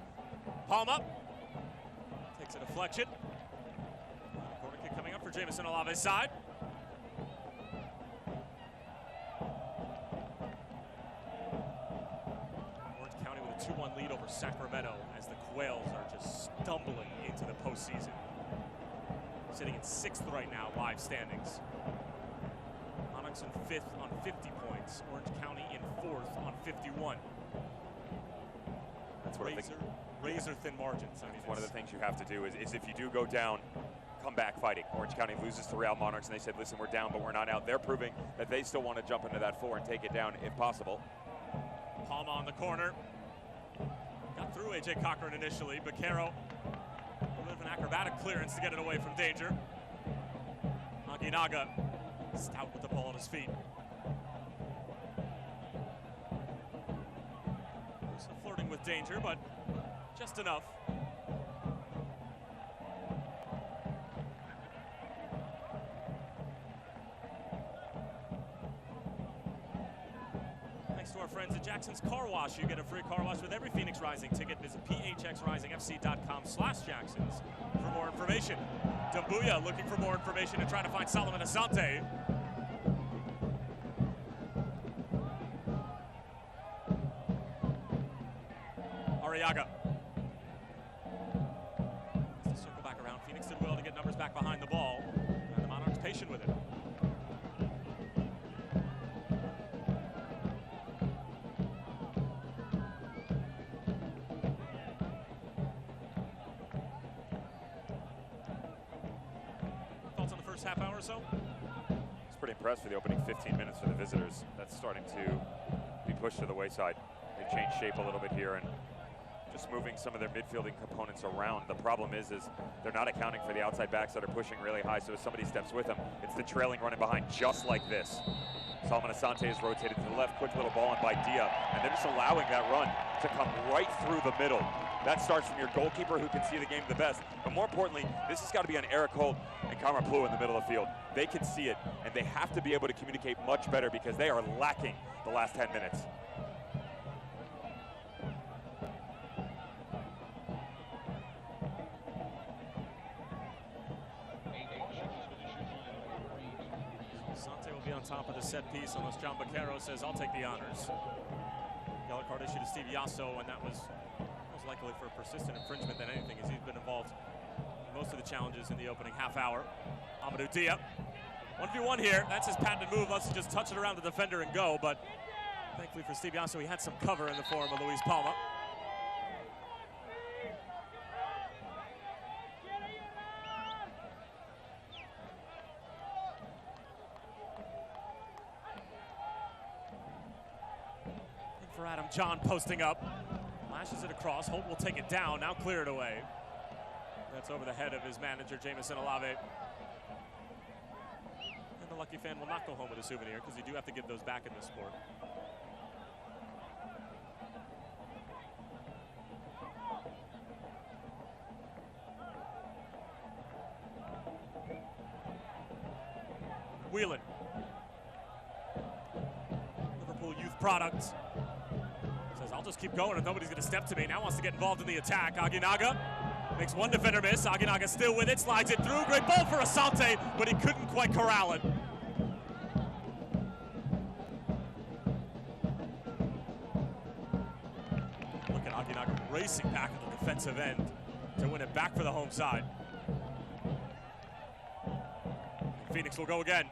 Palma takes a deflection. Corner kick coming up for Jameson Olave's side. Orange County with a 2-1 lead over Sacramento as the Quails are just stumbling into the postseason. Sitting in 6th right now, live standings. Monarchs in 5th on 50 points. Orange County in 4th on 51. That's what razor thin margins. I mean, one of the things you have to do is if you do go down, come back fighting. Orange County loses to Real Monarchs and they said, listen, we're down, but we're not out. They're proving that they still want to jump into that 4 and take it down if possible. Palma on the corner. Got through AJ Cochran initially. Baquero, a little bit of an acrobatic clearance to get it away from danger. Aguinaga, stout with the ball on his feet. Still flirting with danger, but just enough. Thanks to our friends at Jackson's Car Wash. You get a free car wash with every Phoenix Rising ticket. Visit phxrisingfc.com/Jacksons for more information. Dambuya looking for more information and trying to find Solomon Asante. Arriaga. Has to circle back around. Phoenix did well to get numbers back behind the ball. And the Monarchs patient with it. Thoughts on the first half hour or so? It's pretty impressed for the opening 15 minutes for the visitors. That's starting to be pushed to the wayside. They've changed shape a little bit here and just moving some of their midfielding components around. The problem is they're not accounting for the outside backs that are pushing really high, so if somebody steps with them, it's the trailing running behind just like this. Solomon Asante is rotated to the left, quick little ball in by Dia, and they're just allowing that run to come right through the middle. That starts from your goalkeeper who can see the game the best, but more importantly, this has got to be on Eric Holt and Conrad Plua in the middle of the field. They can see it, and they have to be able to communicate much better because they are lacking the last 10 minutes. On top of the set piece, unless John Baquero says, I'll take the honors. Yellow card issued to Steve Yasso, and that was most likely for persistent infringement than anything, as he's been involved in most of the challenges in the opening half hour. Amadou Dia, 1v1 here. That's his patented move. Let's just touch it around the defender and go, but thankfully for Steve Yasso, he had some cover in the form of Luis Palma. For Adam John posting up, lashes it across. Holt will take it down, now clear it away. That's over the head of his manager, Jameson Olave. And the lucky fan will not go home with a souvenir because you do have to give those back in this sport. Whelan. Liverpool youth product. I'll just keep going and nobody's going to step to me. Now wants to get involved in the attack. Aguinaga makes one defender miss. Aguinaga still with it, slides it through. Great ball for Asante, but he couldn't quite corral it. Look at Aguinaga racing back at the defensive end to win it back for the home side. Phoenix will go again.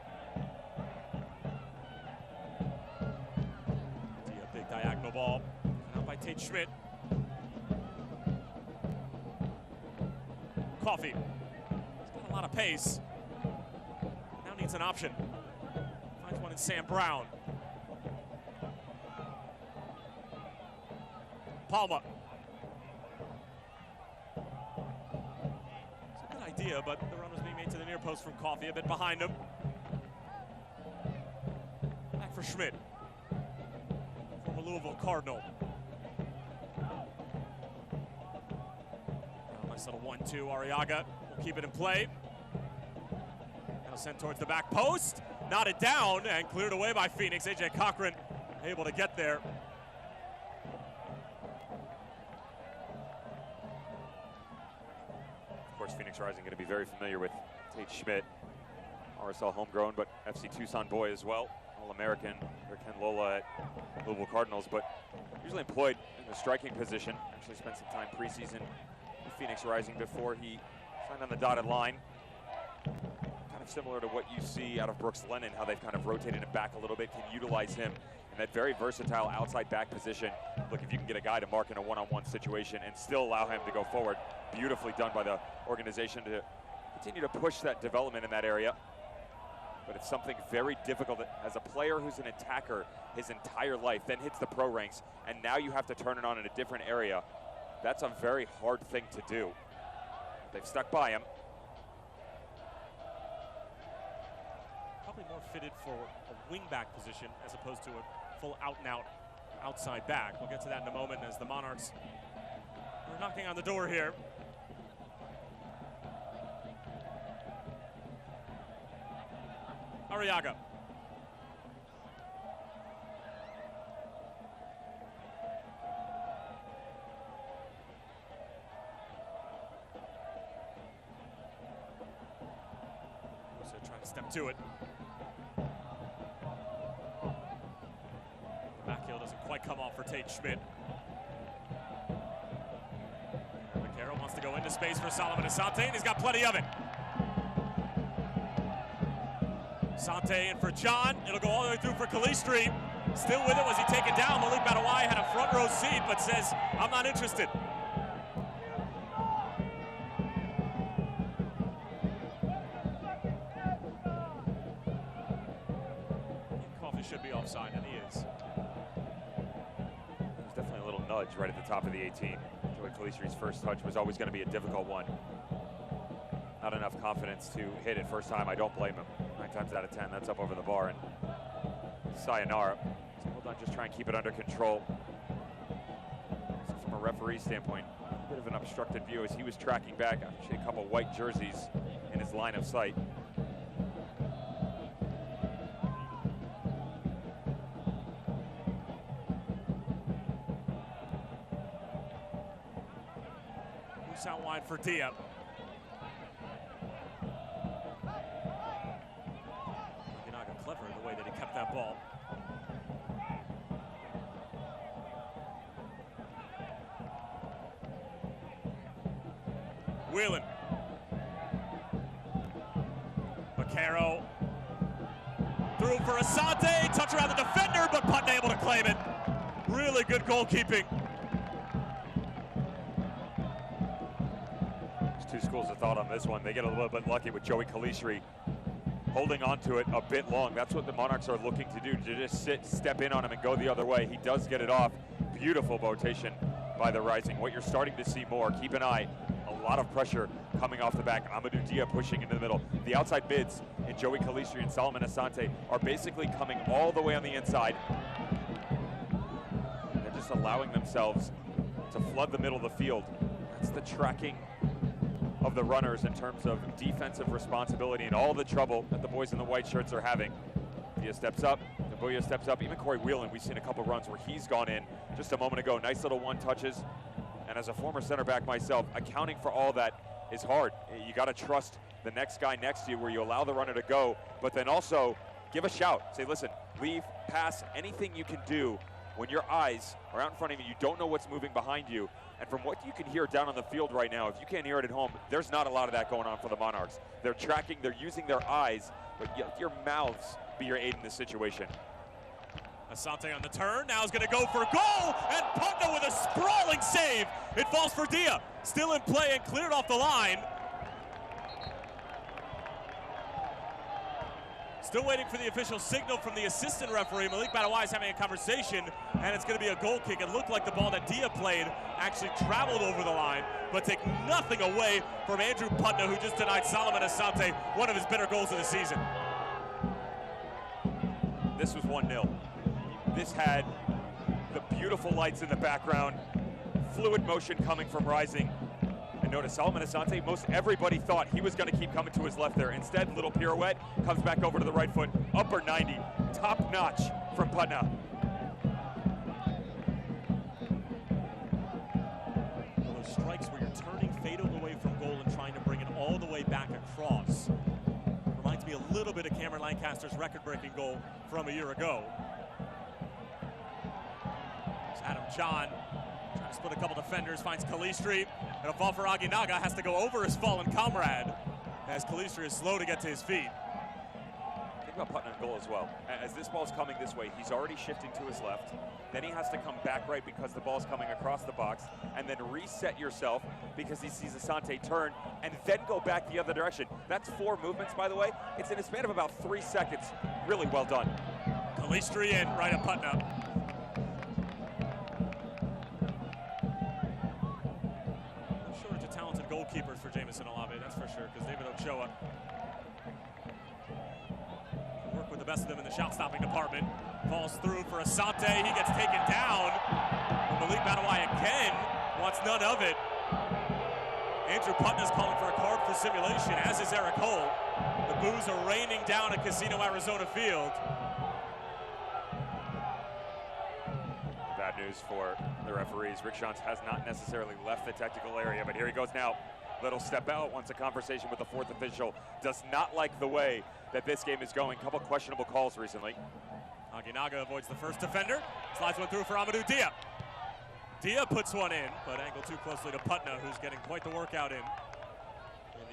Big diagonal ball. By Tate Schmidt. Coffee. He's got a lot of pace. Now needs an option. Finds one in Sam Brown. Palma. It's a good Dia, but the run was being made to the near post from Coffey, a bit behind him. Back for Schmidt, former Louisville Cardinal. Nice little 1-2, Arriaga will keep it in play. Now sent towards the back post, knotted down and cleared away by Phoenix. AJ Cochran able to get there. Of course, Phoenix Rising going to be very familiar with Tate Schmidt, RSL homegrown, but FC Tucson boy as well. All-American, Ken Lola at Louisville Cardinals, but usually employed in the striking position. Actually spent some time preseason with Phoenix Rising before he signed on the dotted line. Kind of similar to what you see out of Brooks Lennon, how they've kind of rotated him back a little bit, can utilize him in that very versatile outside back position. Look, if you can get a guy to mark in a one-on-one situation and still allow him to go forward, beautifully done by the organization to continue to push that development in that area. But it's something very difficult that, as a player who's an attacker his entire life, then hits the pro ranks, and now you have to turn it on in a different area. That's a very hard thing to do. They've stuck by him. Probably more fitted for a wing-back position as opposed to a full out-and-out outside back. We'll get to that in a moment as the Monarchs are knocking on the door here. Arriaga. So trying to step to it. The back heel doesn't quite come off for Tate Schmidt. Vaquero wants to go into space for Solomon Asante, and he's got plenty of it. Asante in for John. It'll go all the way through for Calistri. Still with it. Was he taken down? Malik Badawai had a front row seat, but says, I'm not interested. Coffey should be offside, and he is. There's definitely a little nudge right at the top of the 18. Joey Calistri's first touch was always going to be a difficult one. Not enough confidence to hit it first time. I don't blame him. 9 times out of 10, that's up over the bar, and sayonara. So hold on, just try and keep it under control. So from a referee standpoint, a bit of an obstructed view as he was tracking back. Actually, a couple white jerseys in his line of sight. Loose out wide for Dia. Clever the way that he kept that ball. Whelan. Vaquero. Through for Asante. Touch around the defender, but Putnam able to claim it. Really good goalkeeping. There's two schools of thought on this one. They get a little bit lucky with Joey Calistri holding on to it a bit long. That's what the Monarchs are looking to do, to just step in on him and go the other way. He does get it off. Beautiful rotation by the Rising. What you're starting to see more, keep an eye, a lot of pressure coming off the back. Amadou Dia pushing into the middle. The outside bids in Joey Calistri and Solomon Asante are basically coming all the way on the inside. They're just allowing themselves to flood the middle of the field. That's the tracking of the runners in terms of defensive responsibility and all the trouble that the boys in the white shirts are having. Dia steps up, Nabuya steps up, even Corey Whelan, we've seen a couple runs where he's gone in just a moment ago. Nice little one touches. And as a former center back myself, accounting for all that is hard. You gotta trust the next guy next to you where you allow the runner to go, but then also give a shout. Say, listen, leave, pass, anything you can do when your eyes are out in front of you, you don't know what's moving behind you. And from what you can hear down on the field right now, if you can't hear it at home, there's not a lot of that going on for the Monarchs. They're tracking, they're using their eyes, but your mouths be your aid in this situation. Asante on the turn, now is going to go for goal, and Putnam with a sprawling save. It falls for Dia, still in play and cleared off the line. Still waiting for the official signal from the assistant referee. Malik Badawai is having a conversation, and it's going to be a goal kick. It looked like the ball that Dia played actually traveled over the line, but take nothing away from Andrew Putna, who just denied Solomon Asante one of his better goals of the season. This was 1-0. This had the beautiful lights in the background, fluid motion coming from Rising. And notice Solomon Asante, most everybody thought he was going to keep coming to his left there. Instead, little pirouette, comes back over to the right foot, upper 90, top notch from Putna. Those strikes where you're turning fatal away from goal and trying to bring it all the way back across. Reminds me a little bit of Cameron Lancaster's record-breaking goal from a year ago. It's Adam John trying to split a couple defenders, finds Calistri, and a ball for Aguinaga, has to go over his fallen comrade as Calistri is slow to get to his feet. Think about Putnam goal as well. As this ball's coming this way, he's already shifting to his left. Then he has to come back right because the ball's coming across the box, and then reset yourself because he sees Asante turn, and then go back the other direction. That's 4 movements, by the way. It's in a span of about 3 seconds. Really well done. Calistri in, right at Putnam. Shortage of talented goalkeepers for Jamison Olave, that's for sure, because David Ochoa work with the best of them in the shot-stopping department. Falls through for Asante, he gets taken down. Malik Badawai again wants none of it. Andrew Putna's calling for a card for simulation, as is Eric Holt. The boos are raining down at Casino Arizona Field. Bad news for the referees. Rick Shantz has not necessarily left the technical area, but here he goes now. Little step out, wants a conversation with the 4th official. Does not like the way that this game is going. Couple questionable calls recently. Aguinaga avoids the first defender. Slides one through for Amadou Dia. Dia puts one in, but angled too closely to Putna, who's getting quite the workout in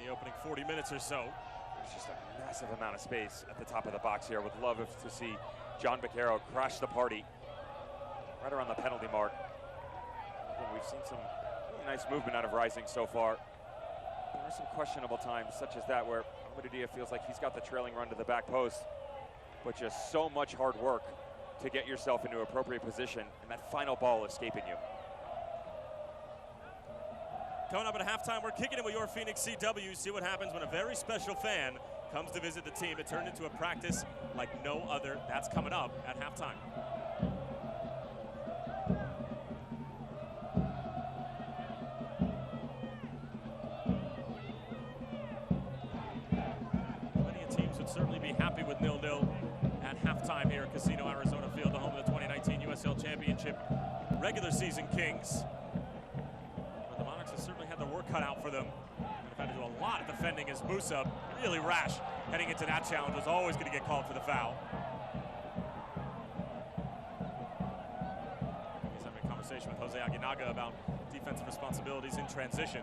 the opening 40 minutes or so. There's just a massive amount of space at the top of the box here. Would love to see John Baquero crash the party right around the penalty mark. Again, we've seen some really nice movement out of Rising so far. There are some questionable times, such as that, where Amadou Dia feels like he's got the trailing run to the back post, but just so much hard work to get yourself into appropriate position, and that final ball escaping you. Coming up at halftime, we're kicking it with your Phoenix CW. See what happens when a very special fan comes to visit the team. It turned into a practice like no other. That's coming up at halftime. Plenty of teams would certainly be happy with 0-0 at halftime here at Casino Arizona Field, the home of the 2019 USL Championship regular season Kings. But the Monarchs have certainly had their work cut out for them. They've had to do a lot of defending as Musa, really rash heading into that challenge, was always going to get called for the foul. He's having a conversation with Jose Aguinaga about defensive responsibilities in transition.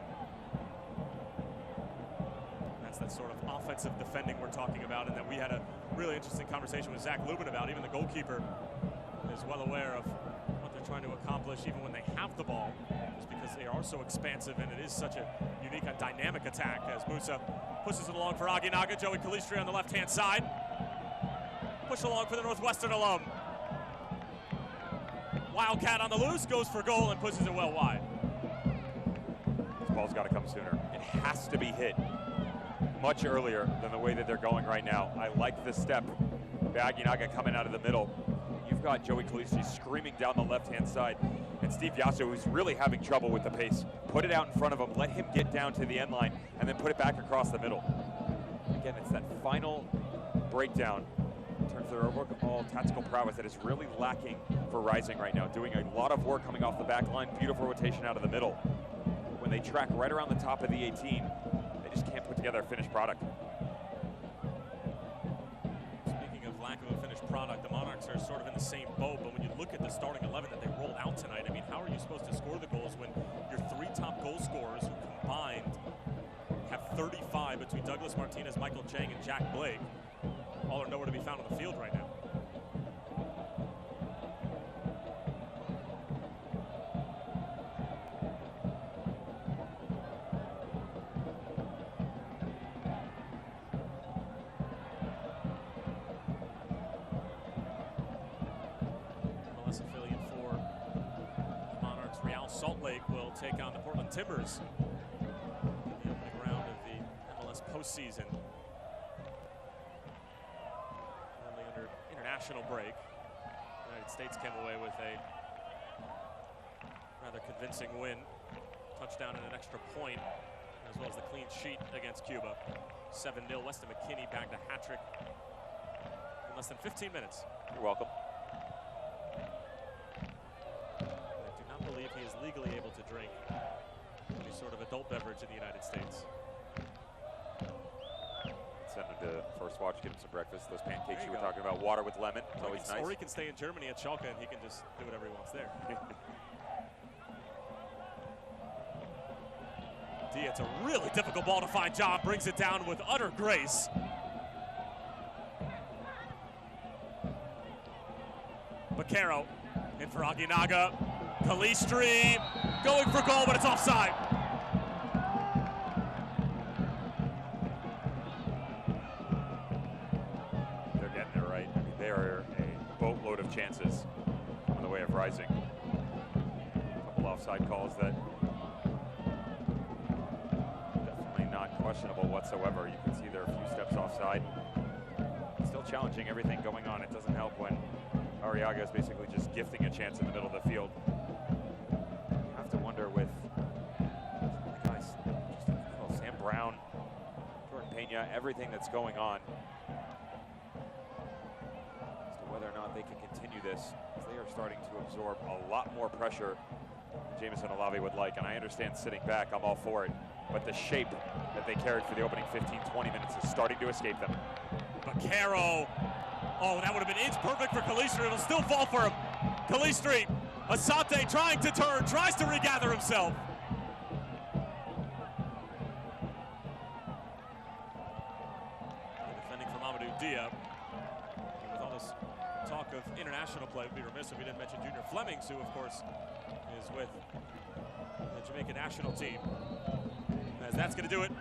That's that sort of offensive defending we're talking about, and that we had a really interesting conversation with Zach Lubin about. Even the goalkeeper is well aware of what they're trying to accomplish even when they have the ball, just because they are so expansive and it is such a unique and dynamic attack. As Musa pushes it along for Aguinaga, Joey Calistri on the left-hand side. Push along for the Northwestern alum. Wildcat on the loose, goes for goal and pushes it well wide. This ball's got to come sooner. It has to be hit much earlier than the way that they're going right now. I like the step. Aguinaga coming out of the middle. You've got Joey Calistri screaming down the left-hand side. And Steve Yasso, who's really having trouble with the pace. Put it out in front of him, let him get down to the end line, and then put it back across the middle. Again, it's that final breakdown in terms of their overall tactical prowess that is really lacking for Rising right now. Doing a lot of work coming off the back line, beautiful rotation out of the middle. When they track right around the top of the 18, they just can't put together a finished product. Speaking of lack of a finished product, the Monarchs are sort of in the same boat, but when you look at the starting 11 that they rolled out tonight, I mean, how are you supposed to score the goals when your 3 top goal scorers who combined have 35 between Douglas Martinez, Michael Chang, and Jack Blake all are nowhere to be found on the field right now? Salt Lake will take on the Portland Timbers in the opening round of the MLS postseason. Only under international break, the United States came away with a rather convincing win. Touchdown and an extra point, as well as the clean sheet against Cuba. 7-0, Weston McKennie bagged a hat trick in less than 15 minutes. You're welcome. I do not believe he is legally able to drink any sort of adult beverage in the United States. Send him to First Watch, get him some breakfast. Those pancakes you were go. talking about, water with lemon, it's always nice. Or he can stay in Germany at Schalke and he can just do whatever he wants there. It's a really difficult ball to find. John brings it down with utter grace. Baquero in for Aguinaga. Calistri going for goal, but it's offside. They're getting it right. I mean, they are a boatload of chances on the way of rising. A couple offside calls that questionable whatsoever. You can see they're a few steps offside. Still challenging everything going on. It doesn't help when Arriaga is basically just gifting a chance in the middle of the field. You have to wonder with the guys, just Sam Brown, Jordan Pena, everything that's going on, as to whether or not they can continue this, as they are starting to absorb a lot more pressure than Jameson Olave would like. And I understand sitting back, I'm all for it. But the shape that they carried for the opening 15-20 minutes is starting to escape them. Baquero. Oh, that would have been inch perfect for Calistri. It'll still fall for him. Calistri. Asante trying to turn, tries to regather himself. Defending from Amadou Dia. With all this talk of international play, we'd be remiss if we didn't mention Junior Flemings, who, of course, is with the Jamaican national team. As that's going to do it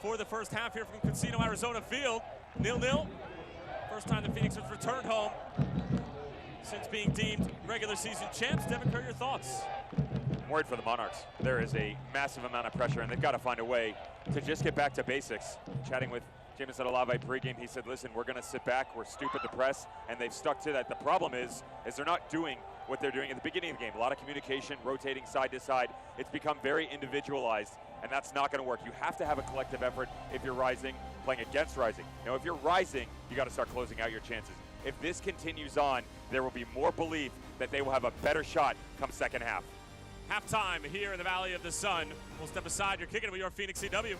for the first half here from Casino Arizona Field. 0-0. First time the Phoenix has returned home since being deemed regular season champs. Devin Kerr, your thoughts? I'm worried for the Monarchs. There is a massive amount of pressure, and they've got to find a way to just get back to basics. Chatting with Jameson Olave pregame, he said, listen, we're going to sit back, we're stupid to press, and they've stuck to that. The problem is they're not doing what they're doing at the beginning of the game. A lot of communication, rotating side to side. It's become very individualized, and that's not going to work. You have to have a collective effort if you're rising, playing against rising. Now, if you're rising, you got to start closing out your chances. If this continues on, there will be more belief that they will have a better shot come second half. Halftime here in the Valley of the Sun. We'll step aside. You're kicking it with your Phoenix CW.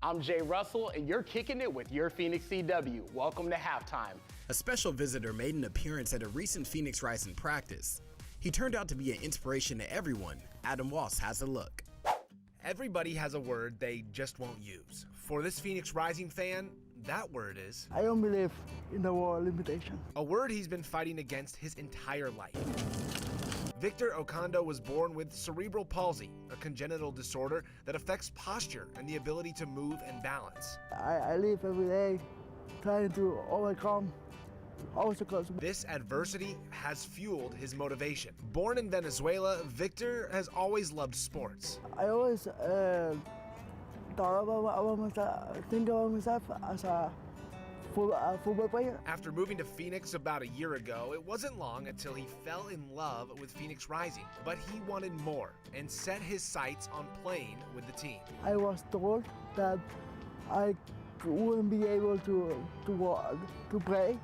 I'm Jay Russell, and you're kicking it with your Phoenix CW. Welcome to halftime. A special visitor made an appearance at a recent Phoenix Rising practice. He turned out to be an inspiration to everyone. Adam Walsh has a look. Everybody has a word they just won't use. For this Phoenix Rising fan, that word is... I don't believe in the word limitation. A word he's been fighting against his entire life. Victor Okondo was born with cerebral palsy, a congenital disorder that affects posture and the ability to move and balance. I live every day trying to overcome obstacles. This adversity has fueled his motivation. Born in Venezuela, Victor has always loved sports. I always thought about myself, think about myself as a football player. After moving to Phoenix about a year ago, it wasn't long until he fell in love with Phoenix Rising, but he wanted more and set his sights on playing with the team. I was told that I wouldn't be able to play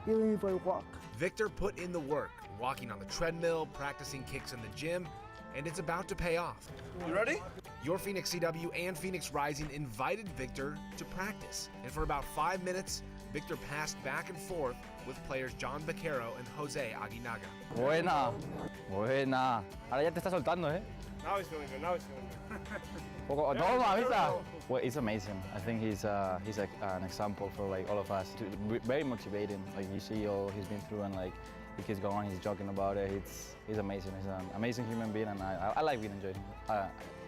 even if I walk. Victor put in the work, walking on the treadmill, practicing kicks in the gym, and it's about to pay off. You ready? Your Phoenix CW and Phoenix Rising invited Victor to practice, and for about 5 minutes, Victor passed back and forth with players John Baquero and Jose Aguinaga. Buena. Ahora ya te está soltando, ¿eh? Now he's feeling good. Now he's feeling good. Well, it's amazing. I think he's an example for like all of us. Very motivating. Like you see all he's been through, and like he keeps going. He's joking about it. He's amazing. He's an amazing human being, and I like being enjoying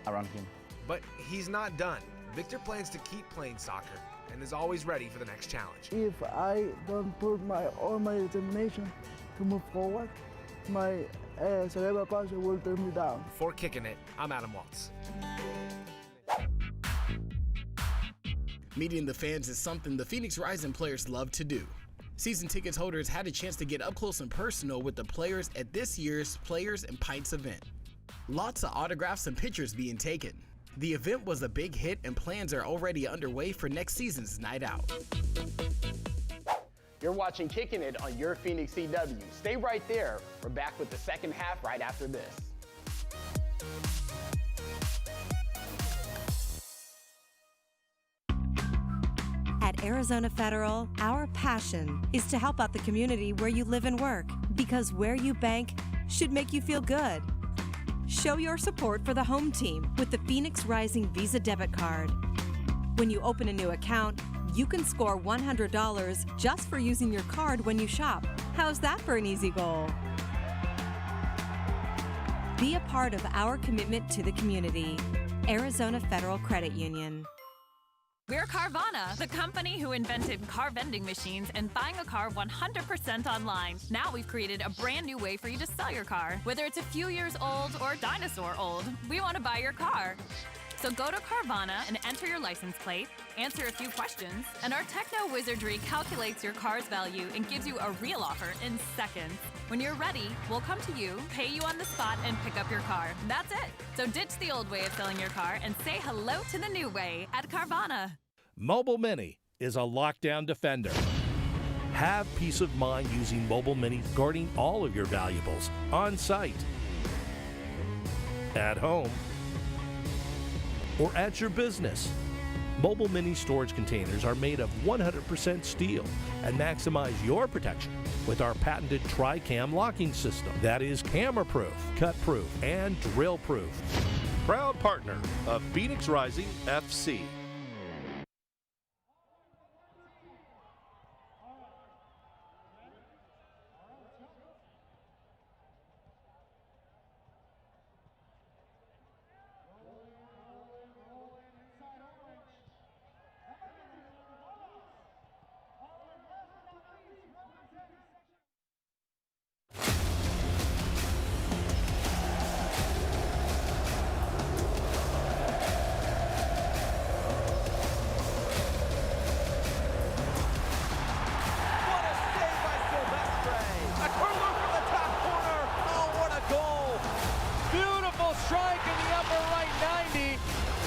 around him. But he's not done. Victor plans to keep playing soccer and is always ready for the next challenge. If I don't put all my determination to move forward, my cerebral palsy will turn me down. For Kicking It, I'm Adam Waltz. Meeting the fans is something the Phoenix Rising players love to do. Season tickets holders had a chance to get up close and personal with the players at this year's Players and Pints event. Lots of autographs and pictures being taken. The event was a big hit and plans are already underway for next season's night out. You're watching Kicking It on your Phoenix CW. Stay right there. We're back with the second half right after this. At Arizona Federal, our passion is to help out the community where you live and work, because where you bank should make you feel good. Show your support for the home team with the Phoenix Rising Visa debit card. When you open a new account, you can score $100 just for using your card when you shop. How's that for an easy goal? Be a part of our commitment to the community. Arizona Federal Credit Union. We're Carvana, the company who invented car vending machines and buying a car 100% online. Now we've created a brand new way for you to sell your car. Whether it's a few years old or dinosaur old, we want to buy your car. So go to Carvana and enter your license plate, answer a few questions, and our techno wizardry calculates your car's value and gives you a real offer in seconds. When you're ready, we'll come to you, pay you on the spot, and pick up your car. That's it. So ditch the old way of selling your car and say hello to the new way at Carvana. Mobile Mini is a lockdown defender. Have peace of mind using Mobile Mini, guarding all of your valuables on site, at home, or at your business. Mobile Mini storage containers are made of 100% steel and maximize your protection with our patented Tri-Cam locking system that is camera-proof, cut-proof, and drill-proof. Proud partner of Phoenix Rising FC.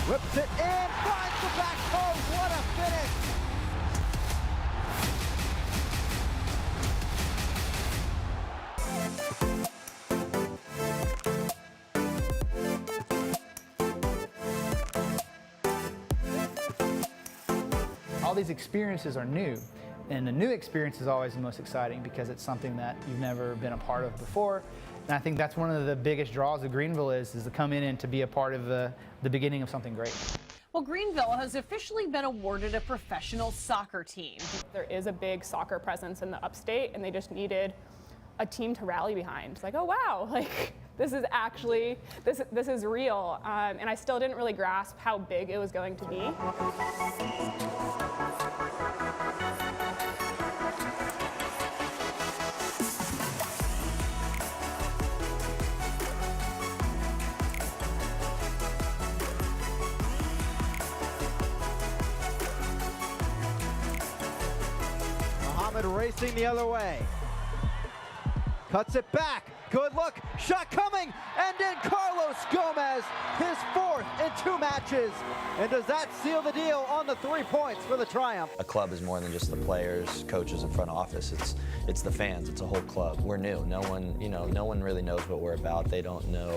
Whips it in, finds the back post. What a finish! All these experiences are new, and the new experience is always the most exciting because it's something that you've never been a part of before. And I think that's one of the biggest draws of Greenville is to come in and to be a part of the beginning of something great. Well, Greenville has officially been awarded a professional soccer team. There is a big soccer presence in the upstate, and they just needed a team to rally behind. It's like, oh wow, like this is actually, this is real. And I still didn't really grasp how big it was going to be. Racing the other way. Cuts it back. Good look. Shot coming. And then Carlos Gomez, his fourth in 2 matches. And does that seal the deal on the 3 points for the triumph? A club is more than just the players, coaches, and front office. It's the fans. It's a whole club. We're new. No one really knows what we're about. They don't know,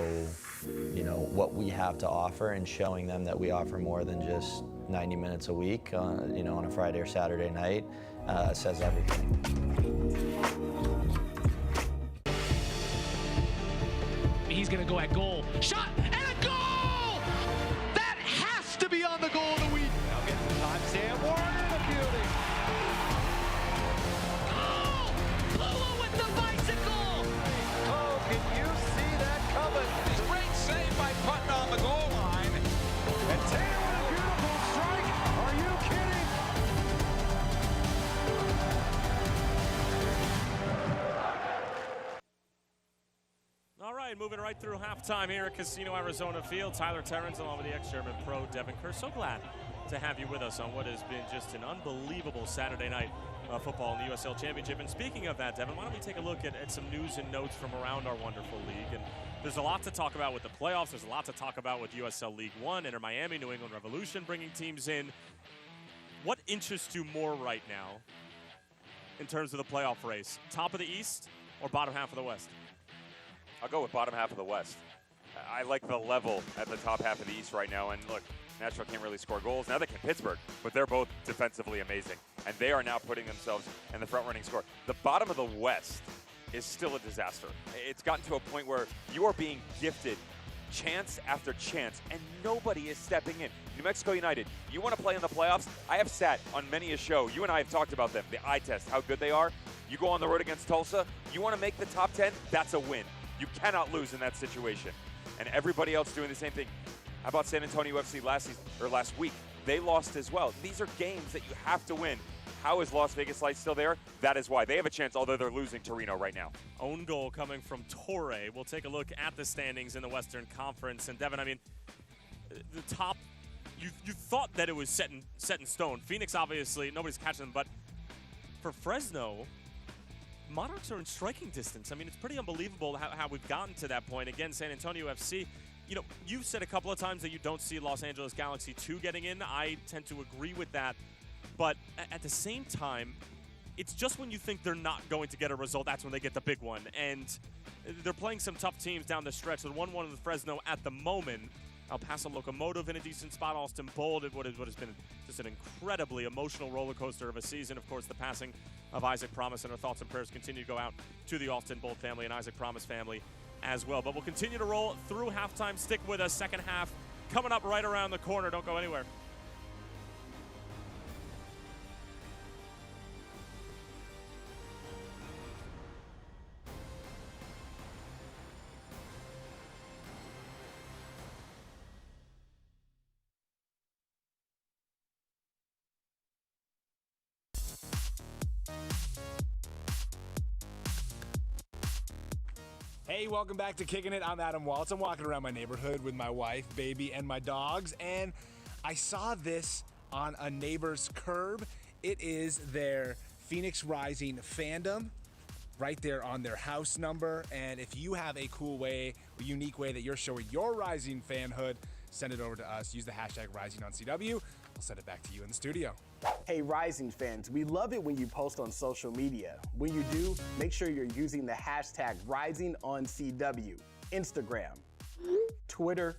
what we have to offer, and showing them that we offer more than just 90 minutes a week, on a Friday or Saturday night, says everything. He's going to go at goal. Shot and a goal! right, moving right through halftime here at Casino Arizona Field. Tyler Terrence along with the ex-German pro Devin Kerr. So glad to have you with us on what has been just an unbelievable Saturday night football in the USL Championship. And speaking of that, Devin, why don't we take a look at some news and notes from around our wonderful league. And there's a lot to talk about with the playoffs. There's a lot to talk about with USL League One, Inter Miami, New England Revolution bringing teams in. What interests you more right now in terms of the playoff race? Top of the East or bottom half of the West? I'll go with bottom half of the West. I like the level at the top half of the East right now. And look, Nashville can't really score goals. Now they can Pittsburgh, but they're both defensively amazing. And they are now putting themselves in the front-running score. The bottom of the West is still a disaster. It's gotten to a point where you are being gifted chance after chance, and nobody is stepping in. New Mexico United, you want to play in the playoffs? I have sat on many a show. You and I have talked about them, the eye test, how good they are. You go on the road against Tulsa, you want to make the top 10? That's a win. You cannot lose in that situation. And everybody else doing the same thing. How about San Antonio FC last week? They lost as well. These are games that you have to win. How is Las Vegas Lights still there? That is why. They have a chance, although they're losing to Reno right now. Own goal coming from Torre. We'll take a look at the standings in the Western Conference. And Devin, I mean, the top, you thought that it was set in stone. Phoenix, obviously, nobody's catching them. But for Fresno, Monarchs are in striking distance. I mean, it's pretty unbelievable how we've gotten to that point. Again, San Antonio FC, you know, you've said a couple of times that you don't see Los Angeles Galaxy 2 getting in. I tend to agree with that. But at the same time, it's just when you think they're not going to get a result, that's when they get the big one. And they're playing some tough teams down the stretch. They're 1-1 in Fresno at the moment. El Paso Locomotive in a decent spot. Austin Bold, what has been just an incredibly emotional roller coaster of a season. Of course, the passing of Isaac Promise, and our thoughts and prayers continue to go out to the Austin Bold family and Isaac Promise family as well. But we'll continue to roll through halftime. Stick with us. Second half coming up right around the corner. Don't go anywhere. Hey, welcome back to Kicking It. I'm Adam Waltz. I'm walking around my neighborhood with my wife, baby, and my dogs, and I saw this on a neighbor's curb. It is their Phoenix Rising fandom right there on their house number, and if you have a cool way, a unique way that you're showing your Rising fanhood, send it over to us. Use the hashtag RisingOnCW. I'll send it back to you in the studio. Hey Rising fans, we love it when you post on social media. When you do, make sure you're using the hashtag RisingOnCW, Instagram, Twitter,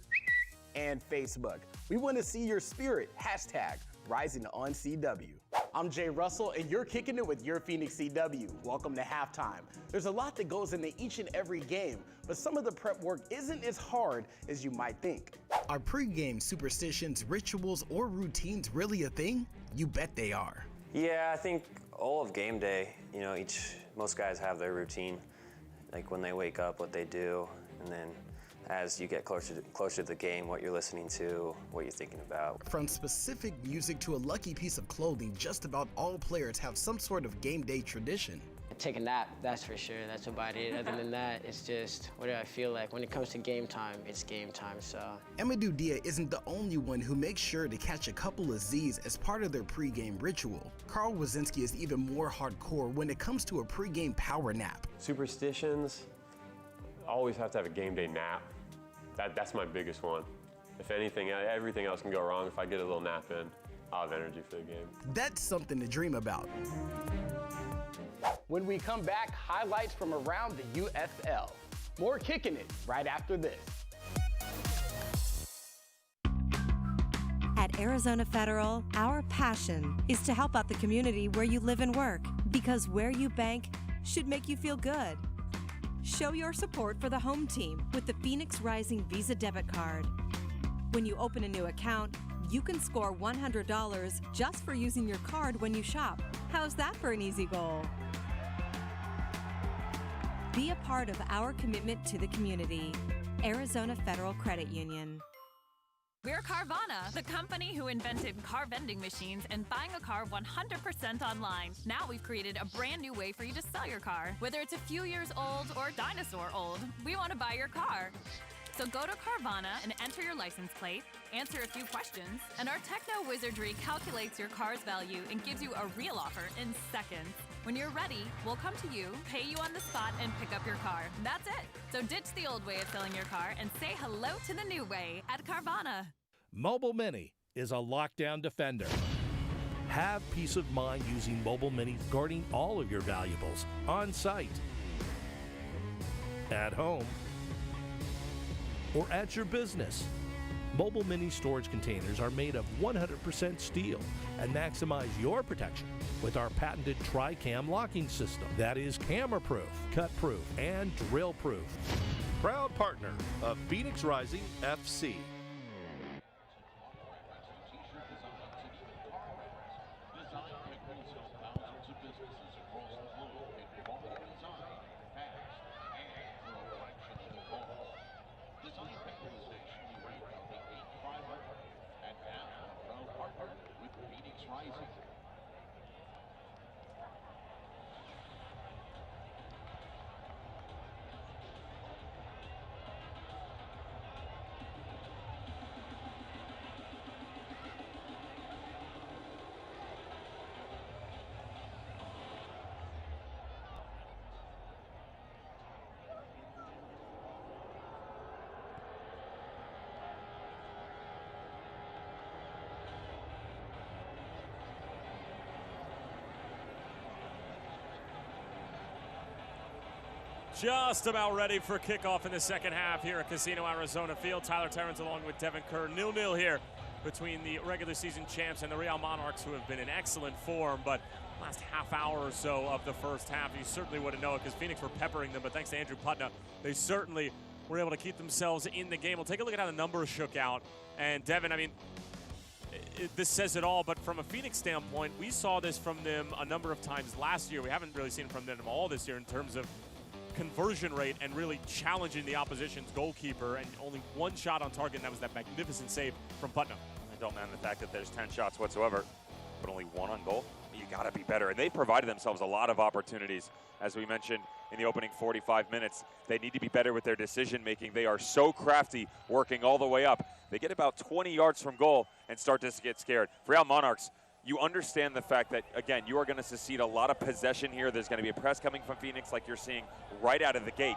and Facebook. We want to see your spirit, hashtag RisingOnCW. I'm Jay Russell, and you're kicking it with your Phoenix CW. Welcome to halftime. There's a lot that goes into each and every game, but some of the prep work isn't as hard as you might think. Are pregame superstitions, rituals, or routines really a thing? You bet they are. Yeah, I think all of game day, you know, most guys have their routine, like when they wake up, what they do, and then as you get closer to the game, what you're listening to, what you're thinking about. From specific music to a lucky piece of clothing, just about all players have some sort of game day tradition. Take a nap, that's for sure. That's about it. Other than that, it's just what do I feel like? When it comes to game time, it's game time, so. Amadou Dia isn't the only one who makes sure to catch a couple of Z's as part of their pregame ritual. Carl Wazinski is even more hardcore when it comes to a pregame power nap. Superstitions, always have to have a game day nap. That's my biggest one. If anything, everything else can go wrong. If I get a little nap in, I'll have energy for the game. That's something to dream about. When we come back, highlights from around the USL. More Kicking It right after this. At Arizona Federal, our passion is to help out the community where you live and work, because where you bank should make you feel good. Show your support for the home team with the Phoenix Rising Visa debit card. When you open a new account, you can score $100 just for using your card when you shop. How's that for an easy goal? Be a part of our commitment to the community. Arizona Federal Credit Union. We're Carvana, the company who invented car vending machines and buying a car 100% online. Now we've created a brand new way for you to sell your car. Whether it's a few years old or dinosaur old, we want to buy your car. So go to Carvana and enter your license plate, answer a few questions, and our techno wizardry calculates your car's value and gives you a real offer in seconds. When you're ready, we'll come to you, pay you on the spot, and pick up your car. That's it. So ditch the old way of selling your car and say hello to the new way at Carvana. Mobile Mini is a lockdown defender. Have peace of mind using Mobile Mini, guarding all of your valuables on site, at home, or at your business. Mobile Mini storage containers are made of 100% steel and maximize your protection with our patented Tri-Cam locking system that is camera-proof, cut-proof, and drill-proof. Proud partner of Phoenix Rising FC. Just about ready for kickoff in the second half here at Casino Arizona Field. Tyler Terrence along with Devin Kerr. 0-0 here between the regular season champs and the Real Monarchs, who have been in excellent form. But last half hour or so of the first half, you certainly wouldn't know it because Phoenix were peppering them. But thanks to Andrew Putna, they certainly were able to keep themselves in the game. We'll take a look at how the numbers shook out. And Devin, I mean, this says it all, but from a Phoenix standpoint, we saw this from them a number of times last year. We haven't really seen it from them all this year in terms of conversion rate and really challenging the opposition's goalkeeper, and only one shot on target, and that was that magnificent save from Putnam. I don't mind the fact that there's 10 shots whatsoever, but only one on goal. You got to be better, and they provided themselves a lot of opportunities. As we mentioned in the opening 45 minutes, they need to be better with their decision making. They are so crafty, working all the way up. They get about 20 yards from goal and start to get scared. For Real Monarchs, you understand the fact that, again, you are going to secede a lot of possession here. There's going to be a press coming from Phoenix like you're seeing right out of the gate.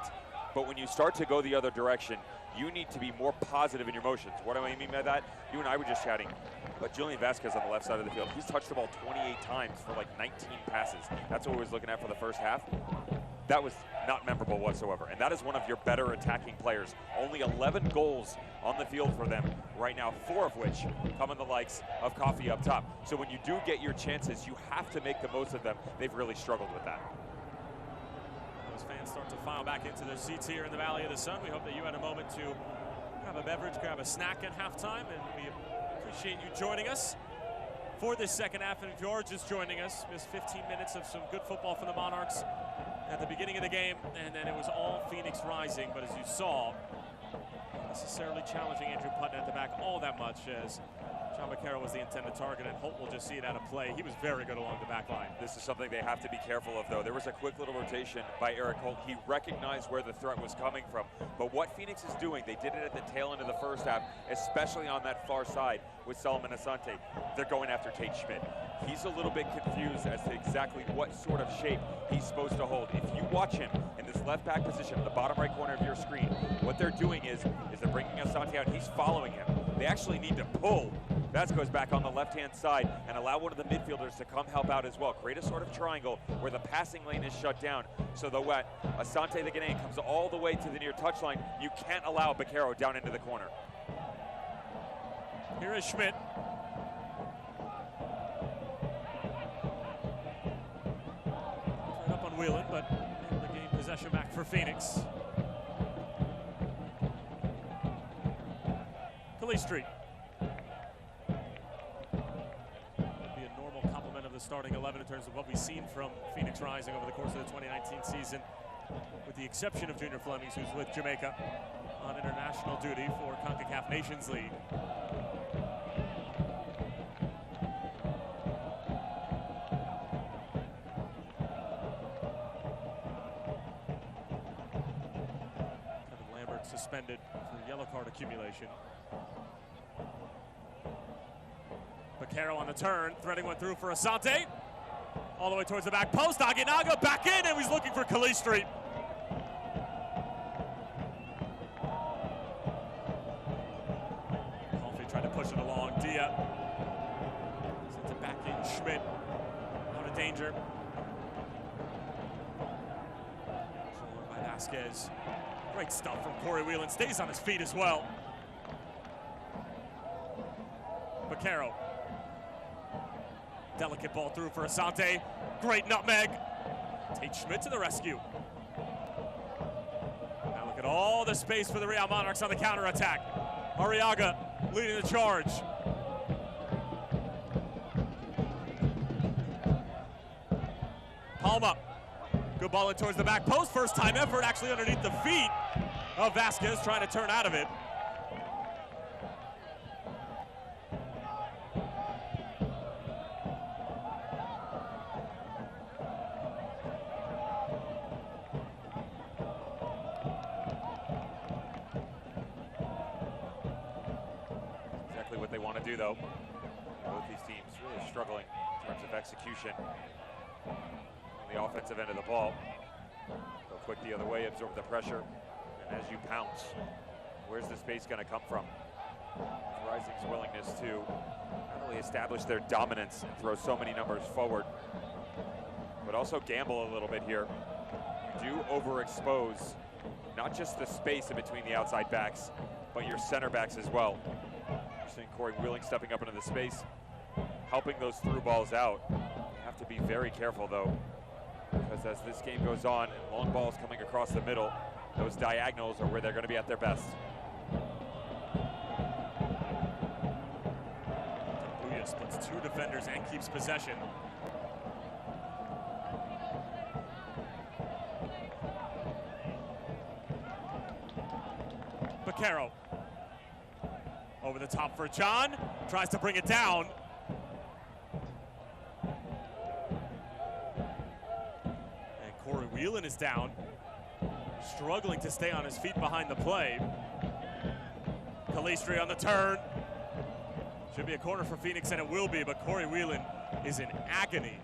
But when you start to go the other direction, you need to be more positive in your motions. What do I mean by that? You and I were just chatting. But Julian Vasquez on the left side of the field, he's touched the ball 28 times for like 19 passes. That's what we was looking at for the first half. That was not memorable whatsoever. And that is one of your better attacking players. Only 11 goals on the field for them right now, 4 of which come in the likes of Coffee up top. So when you do get your chances, you have to make the most of them. They've really struggled with that. Those fans start to file back into their seats here in the Valley of the Sun. We hope that you had a moment to grab a beverage, grab a snack at halftime, and we appreciate you joining us for this second half. And if you're just joining us, missed 15 minutes of some good football from the Monarchs at the beginning of the game, and then it was all Phoenix Rising. But as you saw, not necessarily challenging Andrew Putnam at the back all that much, as John Vaquero was the intended target, and Holt will just see it out of play. He was very good along the back line. This is something they have to be careful of, though. There was a quick little rotation by Eric Holt. He recognized where the threat was coming from. But what Phoenix is doing, they did it at the tail end of the first half, especially on that far side with Solomon Asante. They're going after Tate Schmidt. He's a little bit confused as to exactly what sort of shape he's supposed to hold. If you watch him in this left back position, in the bottom right corner of your screen, what they're doing is they're bringing Asante out. He's following him. They actually need to pull Vasquez back on the left-hand side and allow one of the midfielders to come help out as well. Create a sort of triangle where the passing lane is shut down. So the Asante the Ghanaian comes all the way to the near touchline. You can't allow Vaquero down into the corner. Here is Schmidt. Right up on Whelan, but able to gain possession back for Phoenix. Calistri. The starting 11 in terms of what we've seen from Phoenix Rising over the course of the 2019 season, with the exception of Junior Flemings, who's with Jamaica on international duty for CONCACAF Nations League. suspended for yellow card accumulation. Vaquero on the turn, threading one through for Asante. All the way towards the back post, Aguinaga back in, and he's looking for Calistri. Coffey tried to push it along, Dia. Sends it back in, Schmidt out of danger. Shoulder by Vasquez. Great stuff from Corey Whelan, stays on his feet as well. Vaquero. Delicate ball through for Asante. Great nutmeg. Tate Schmidt to the rescue. Now look at all the space for the Real Monarchs on the counterattack. Arriaga leading the charge. Palma. Good ball in towards the back post. First time effort actually underneath the feet of Vasquez, trying to turn out of it. Exactly what they want to do, though. Both these teams really struggling in terms of execution on the offensive end of the ball. Go quick the other way, absorb the pressure, and as you pounce, where's the space going to come from? Rising's willingness to not only establish their dominance and throw so many numbers forward, but also gamble a little bit here. You do overexpose not just the space in between the outside backs, but your center backs as well. You're seeing Corey Whelan stepping up into the space, helping those through balls out. You have to be very careful, though, because as this game goes on and long balls coming across the middle, those diagonals are where they're going to be at their best. Booyah splits two defenders and keeps possession. Vaquero. Over the top for John. Tries to bring it down. And Corey Whelan is down. Struggling to stay on his feet behind the play. Calistri on the turn. Should be a corner for Phoenix, and it will be, but Corey Whelan is in agony.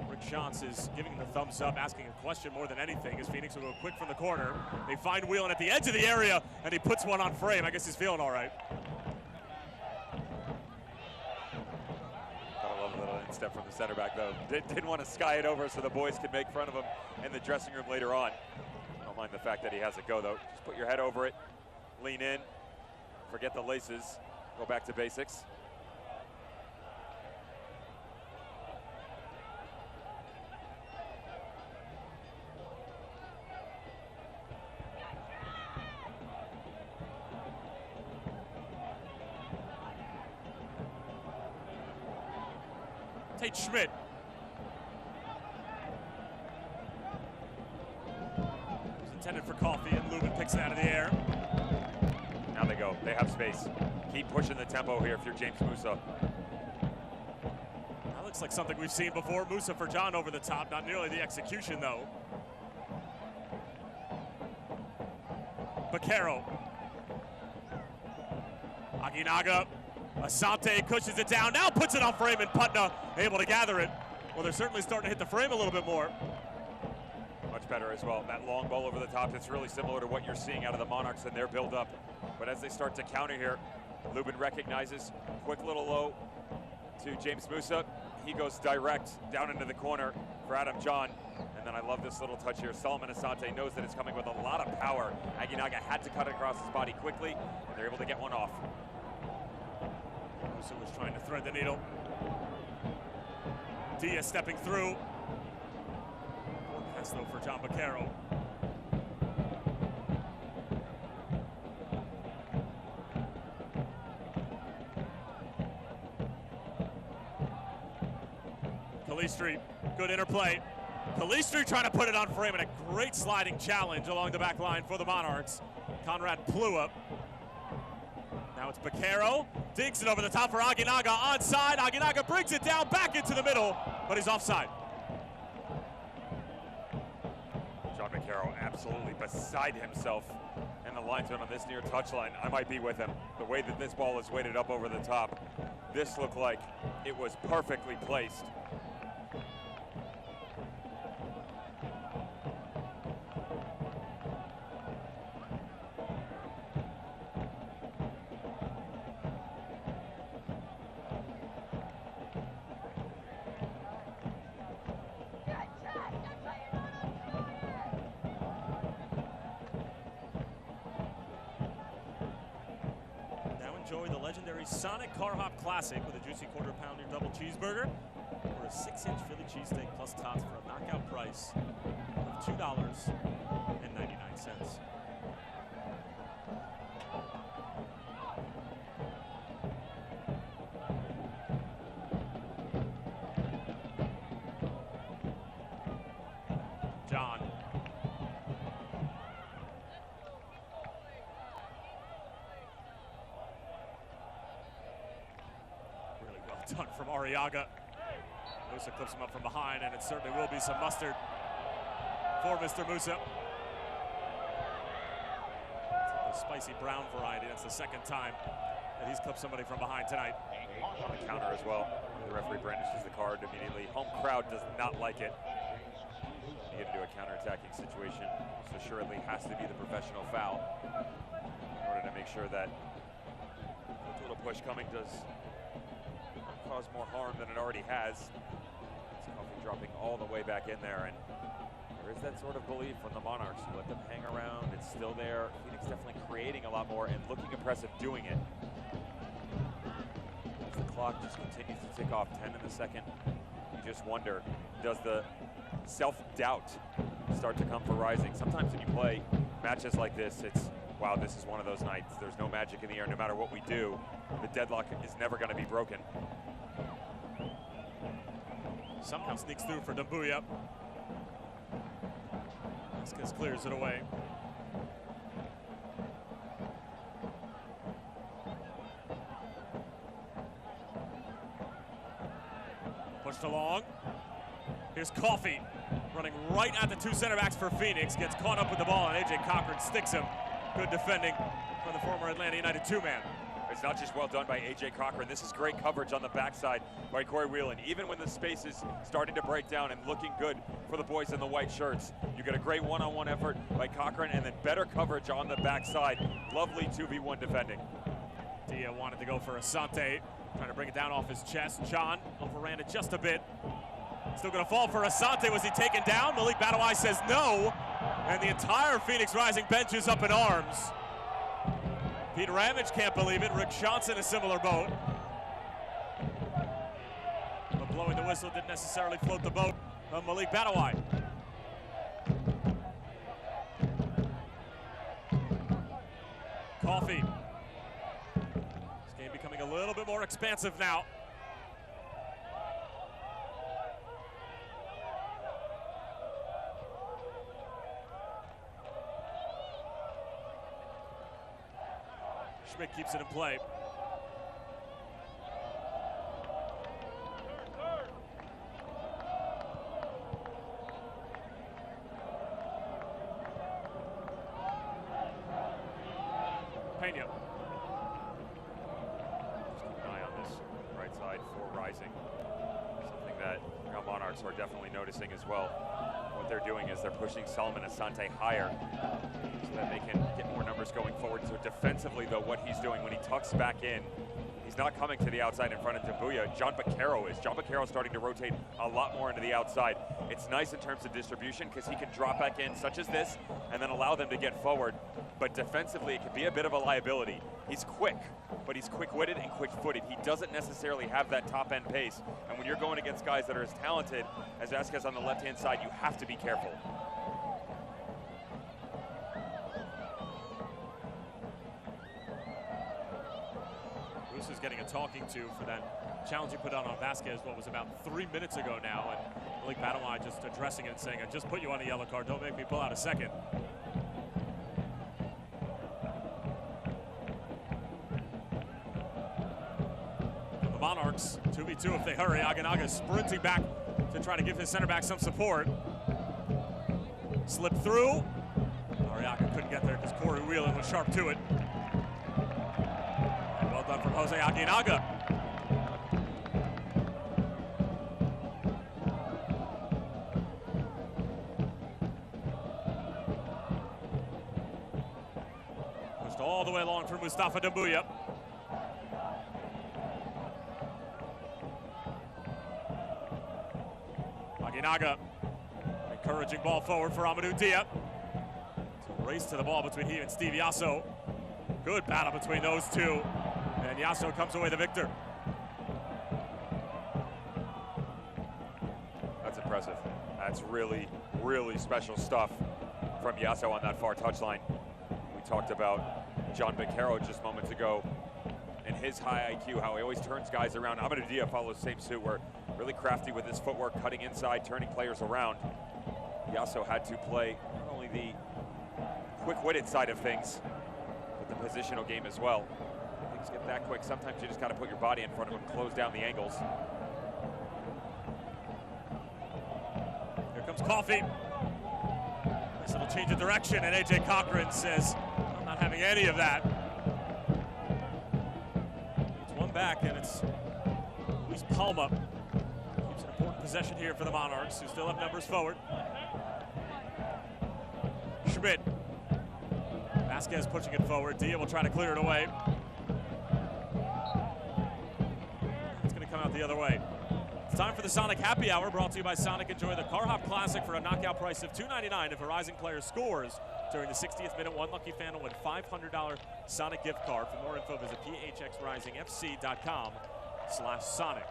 Rick Shantz is giving him the thumbs up, asking a question more than anything, as Phoenix will go quick from the corner. They find Whelan at the edge of the area, and he puts one on frame. I guess he's feeling all right. Gotta love a little instep from the center back, though. Didn't want to sky it over so the boys could make fun of him in the dressing room later on. I don't mind the fact that he has a go, though. Just put your head over it, lean in, forget the laces, go back to basics. Tate Schmidt. It was intended for Coffey, and Lubin picks it out of the air. Now they go. They have space. Keep pushing the tempo here if you're James Musa. That looks like something we've seen before. Musa for John over the top. Not nearly the execution, though. Vaquero. Aguinaga. Asante cushions it down, now puts it on frame, and Putna able to gather it. Well, they're certainly starting to hit the frame a little bit more. Much better as well. That long ball over the top, it's really similar to what you're seeing out of the Monarchs in their build-up. But as they start to counter here, Lubin recognizes, quick little low to James Musa. He goes direct down into the corner for Adam John. And then I love this little touch here. Solomon Asante knows that it's coming with a lot of power. Aguinaga had to cut it across his body quickly, and they're able to get one off. Musa was trying to thread the needle. Diaz stepping through. Poor pass though for John Vaquero. Calistri, good interplay. Calistri trying to put it on frame, and a great sliding challenge along the back line for the Monarchs. Conrad Plua. Now it's Vaquero, dinks it over the top for Aguinaga, onside. Aguinaga brings it down back into the middle, but he's offside. John Baccaro absolutely beside himself. And the linesman on this near touchline, I might be with him. The way that this ball is weighted up over the top, this looked like it was perfectly placed. Enjoy the legendary Sonic Car Hop Classic with a juicy quarter-pounder double cheeseburger or a 6-inch Philly cheesesteak plus tots for a knockout price of $2.99. John. Done from Arriaga. Musa clips him up from behind, and it certainly will be some mustard for Mr. Musa. It's the spicy brown variety. That's the second time that he's clipped somebody from behind tonight. On the counter as well. The referee brandishes the card immediately. Home crowd does not like it. You get into a counterattacking situation, so assuredly has to be the professional foul in order to make sure that a little push coming does cause more harm than it already has. It's Coffee dropping all the way back in there, and there is that sort of belief from the Monarchs. You let them hang around, it's still there. Phoenix definitely creating a lot more and looking impressive doing it. As the clock just continues to tick off, 10 in the second, you just wonder, does the self-doubt start to come for Rising? Sometimes when you play matches like this, it's, wow, this is one of those nights. There's no magic in the air. No matter what we do, the deadlock is never going to be broken. Somehow sneaks through for Dumbuya. Vasquez clears it away. Pushed along. Here's Coffee running right at the two center backs for Phoenix. Gets caught up with the ball, and AJ Cochran sticks him. Good defending for the former Atlanta United two-man. It's not just well done by AJ Cochran. This is great coverage on the backside by Corey Whelan. Even when the space is starting to break down and looking good for the boys in the white shirts, you get a great one-on-one effort by Cochran and then better coverage on the backside. Lovely 2v1 defending. Dia wanted to go for Asante, trying to bring it down off his chest. John overran it just a bit. Still going to fall for Asante. Was he taken down? Malik Badawai says no. And the entire Phoenix Rising bench is up in arms. Pete Ramage can't believe it. Rick Johnson, a similar boat. But blowing the whistle didn't necessarily float the boat of Malik Badawai. Coffee. This game becoming a little bit more expansive now. Schmidt keeps it in play. Pena. Just keep an eye on this right side for Rising. Something that Monarchs are definitely noticing as well. What they're doing is they're pushing Solomon Asante higher so that they can get more numbers going forward. So defensively, though, what he's doing when he tucks back in, he's not coming to the outside in front of Dumbuya. John Baccaro is. John Baccaro starting to rotate a lot more into the outside. It's nice in terms of distribution because he can drop back in, such as this, and then allow them to get forward. But defensively, it can be a bit of a liability. He's quick, but he's quick-witted and quick-footed. He doesn't necessarily have that top-end pace. And when you're going against guys that are as talented as Vasquez on the left-hand side, you have to be careful. Bruce is getting a talking to for that challenge he put out on Vasquez, what was about 3 minutes ago now. And Malik Badawai just addressing it and saying, I just put you on a yellow card. Don't make me pull out a second. Monarchs, 2v2 if they hurry. Aganaga sprinting back to try to give his center back some support. Slipped through. Ariaka couldn't get there because Corey Whelan was sharp to it. And well done from Jose Aguinaga. Pushed all the way along for Mustafa Dambuya. Aguinaga, encouraging ball forward for Amadou Dia. It's a race to the ball between he and Steve Yasso. Good battle between those two. And Yasso comes away the victor. That's impressive. That's really, really special stuff from Yasso on that far touchline. We talked about John Beccaro just moments ago and his high IQ, how he always turns guys around. Amadou Dia follows the same suit, where really crafty with his footwork, cutting inside, turning players around. Yasso had to play not only the quick-witted side of things, but the positional game as well. When things get that quick, sometimes you just got to put your body in front of them, close down the angles. Here comes Coffey. Nice little change of direction, and AJ Cochran says, I'm not having any of that. It's one back, and it's Luis Palma. Keeps an important possession here for the Monarchs, who still have numbers forward. Schmidt. Vasquez pushing it forward. Dia will try to clear it away. It's going to come out the other way. It's time for the Sonic Happy Hour, brought to you by Sonic. Enjoy the Car Hop Classic for a knockout price of $2.99 if a Rising player scores during the 60th minute. One lucky fan will win $500 Sonic gift card. For more info, visit phxrisingfc.com/Sonic.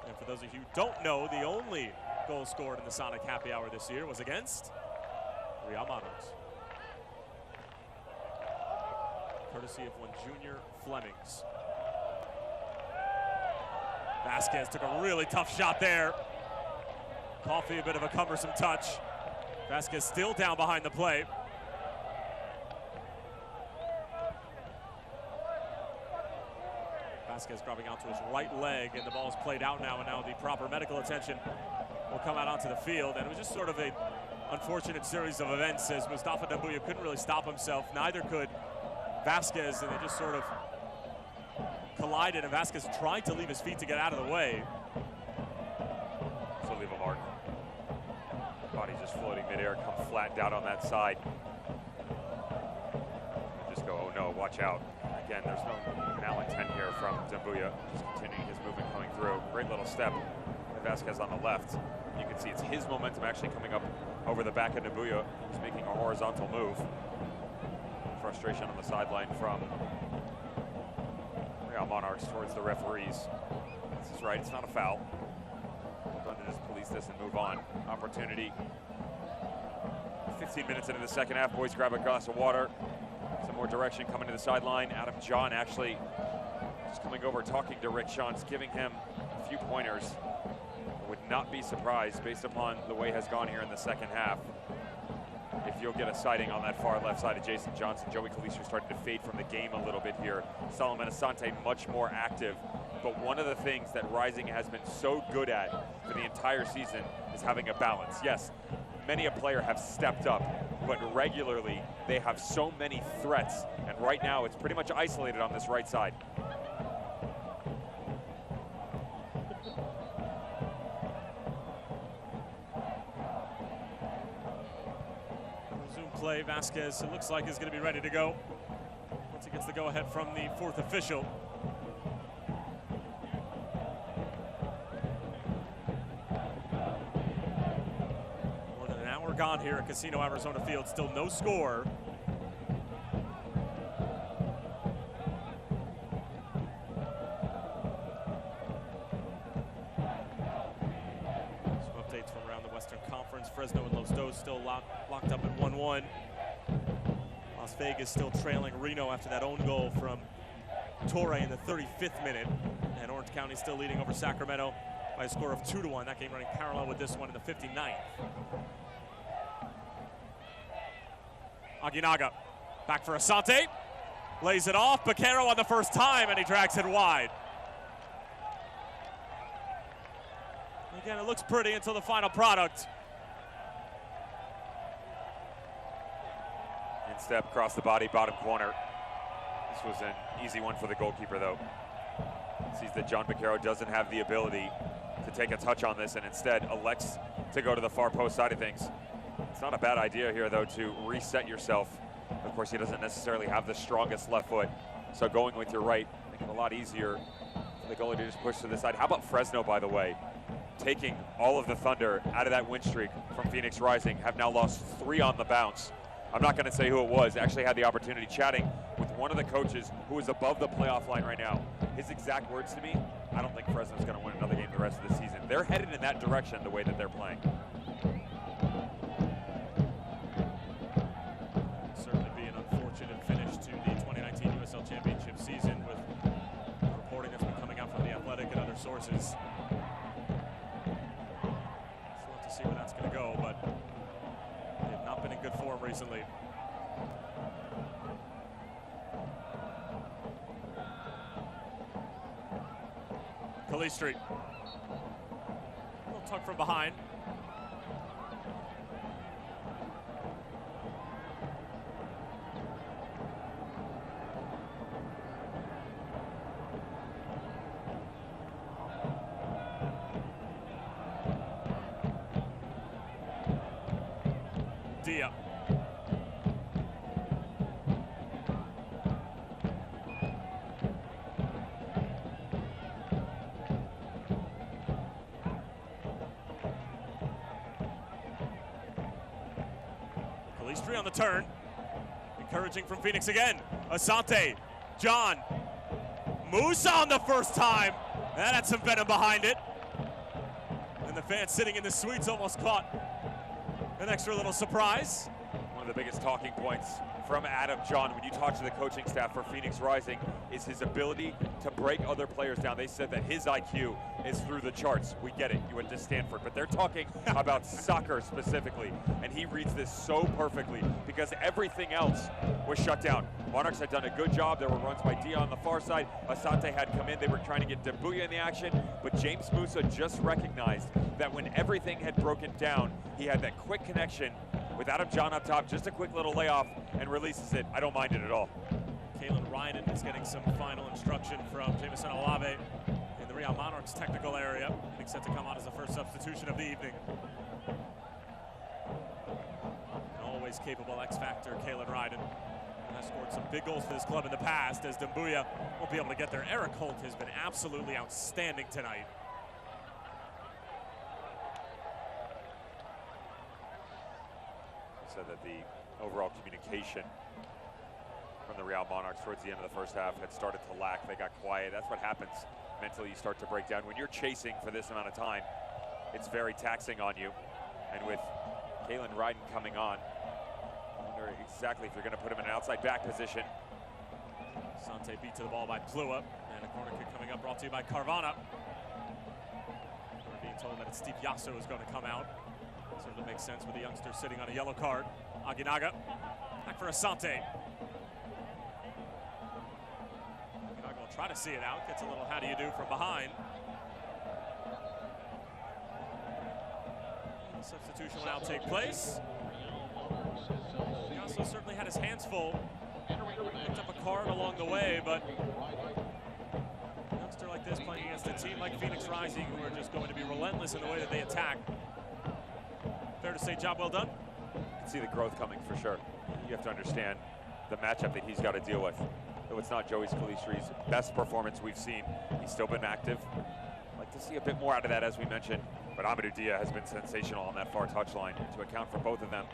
And for those of you who don't know, the only goal scored in the Sonic Happy Hour this year was against Real Monarchs, courtesy of one Junior Flemings. Vasquez took a really tough shot there. Coffey, a bit of a cumbersome touch. Vasquez still down behind the plate. Vasquez grabbing out to his right leg, and the ball is played out now, and now the proper medical attention will come out onto the field. And it was just sort of a unfortunate series of events, as Mustafa Dambuya couldn't really stop himself. Neither could Vasquez, and they just sort of collided, and Vasquez tried to leave his feet to get out of the way. So leave a mark. Body just floating midair, come flat down on that side. And just go, oh no, watch out. Again, there's no malintent here from Dambuya. Just continuing his movement coming through. Great little step by Vasquez on the left. You can see it's his momentum actually coming up over the back of Dambuya. He's making a horizontal move. Frustration on the sideline from Real Monarchs towards the referees. This is right, it's not a foul. We're going to just police this and move on. Opportunity. 15 minutes into the second half, boys grab a glass of water. Some more direction coming to the sideline. Adam John actually just coming over, talking to Rick Shantz, giving him a few pointers. I would not be surprised, based upon the way it has gone here in the second half, if you'll get a sighting on that far left side of Jason Johnson. Joey Calicio starting to fade from the game a little bit here. Solomon Asante much more active. But one of the things that Rising has been so good at for the entire season is having a balance. Yes, many a player have stepped up, but regularly they have so many threats. And right now it's pretty much isolated on this right side. Play. Vasquez, it looks like, is going to be ready to go once he gets the go-ahead from the fourth official. More than an hour gone here at Casino Arizona Field. Still no score. Some updates from around the Western Conference. Fresno and Los Dos still locked up at 1-1. Las Vegas still trailing Reno after that own goal from Torre in the 35th minute. And Orange County still leading over Sacramento by a score of 2-1. That game running parallel with this one in the 59th. Aguinaga back for Asante. Lays it off. Beccaro on the first time, and he drags it wide. Again, it looks pretty until the final product. And step across the body, bottom corner. This was an easy one for the goalkeeper, though. Sees that John Baquero doesn't have the ability to take a touch on this and instead elects to go to the far post side of things. It's not a bad idea here, though, to reset yourself. Of course, he doesn't necessarily have the strongest left foot, so going with your right, make it a lot easier for the goalie to just push to the side. How about Fresno, by the way, taking all of the thunder out of that win streak from Phoenix Rising, have now lost 3 on the bounce. I'm not going to say who it was. Actually had the opportunity chatting with one of the coaches who is above the playoff line right now. His exact words to me, I don't think Fresno's going to win another game the rest of the season. They're headed in that direction the way that they're playing. Certainly be an unfortunate finish to the 2019 USL Championship season with the reporting that's been coming out from The Athletic and other sources. Still have to see where that's going to go, but they have not been in good form recently. Calistri. A little tug from behind. Dia. Calistri on the turn. Encouraging from Phoenix again. Asante. John. Musa on the first time. That had some venom behind it. And the fans sitting in the suites almost caught an extra little surprise. One of the biggest talking points from Adam John when you talk to the coaching staff for Phoenix Rising is his ability to break other players down. They said that his IQ is through the charts. We get it, you went to Stanford, but they're talking about soccer specifically, and he reads this so perfectly because everything else was shut down. Monarchs had done a good job. There were runs by Dia on the far side. Asante had come in. They were trying to get Dembuya in the action, but James Musa just recognized that when everything had broken down, he had that quick connection with Adam John up top, just a quick little layoff, and releases it. I don't mind it at all. Kalen Ryan is getting some final instruction from Jameson Olave in the Real Monarchs technical area. Getting set to come on as the first substitution of the evening. An always capable X-Factor, Kalen Ryan. Has scored some big goals for this club in the past, as Dembuya won't be able to get there. Eric Holt has been absolutely outstanding tonight. Said that the overall communication from the Real Monarchs towards the end of the first half had started to lack. They got quiet. That's what happens mentally. You start to break down. When you're chasing for this amount of time, it's very taxing on you. And with Kalen Ryden coming on, I wonder exactly if you're going to put him in an outside back position. Sante beat to the ball by Plua, and a corner kick coming up brought to you by Carvana. We're being told that it's Steve Yasso is going to come out. Certainly makes sense with the youngster sitting on a yellow card. Aguinaga, back for Asante. Aguinaga will try to see it out. Gets a little how do you do from behind. And the substitution will now take place. He also certainly had his hands full. Picked up a card along the way, but a youngster like this playing against a team like Phoenix Rising, who are just going to be relentless in the way that they attack. Fair to say, job well done? You can see the growth coming for sure. You have to understand the matchup that he's got to deal with. Though it's not Joey Scalistri's best performance we've seen, he's still been active. I'd like to see a bit more out of that, as we mentioned. But Amadou Dia has been sensational on that far touchline. To account for both of them,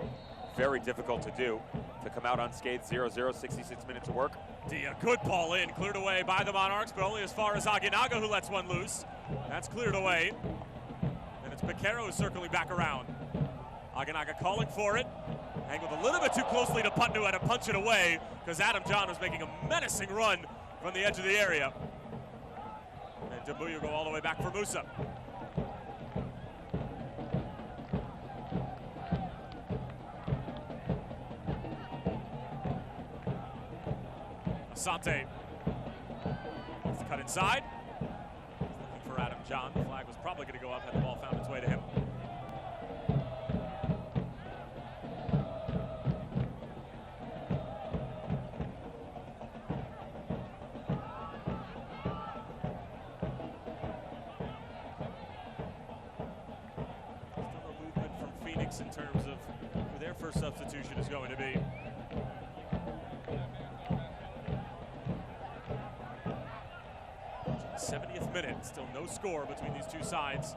very difficult to do. To come out unscathed, 0-0, 66 minutes of work. Dia, good ball in, cleared away by the Monarchs, but only as far as Aguinaga, who lets one loose. That's cleared away. And it's Baquero who's circling back around. Aguinaga calling for it. Angled a little bit too closely to Pundu and to punch it away because Adam John was making a menacing run from the edge of the area. And Dembuya go all the way back for Musa. Asante. Wants to cut inside. Looking for Adam John. The flag was probably going to go up had the ball found its way to him. Phoenix in terms of who their first substitution is going to be. 70th minute, still no score between these two sides.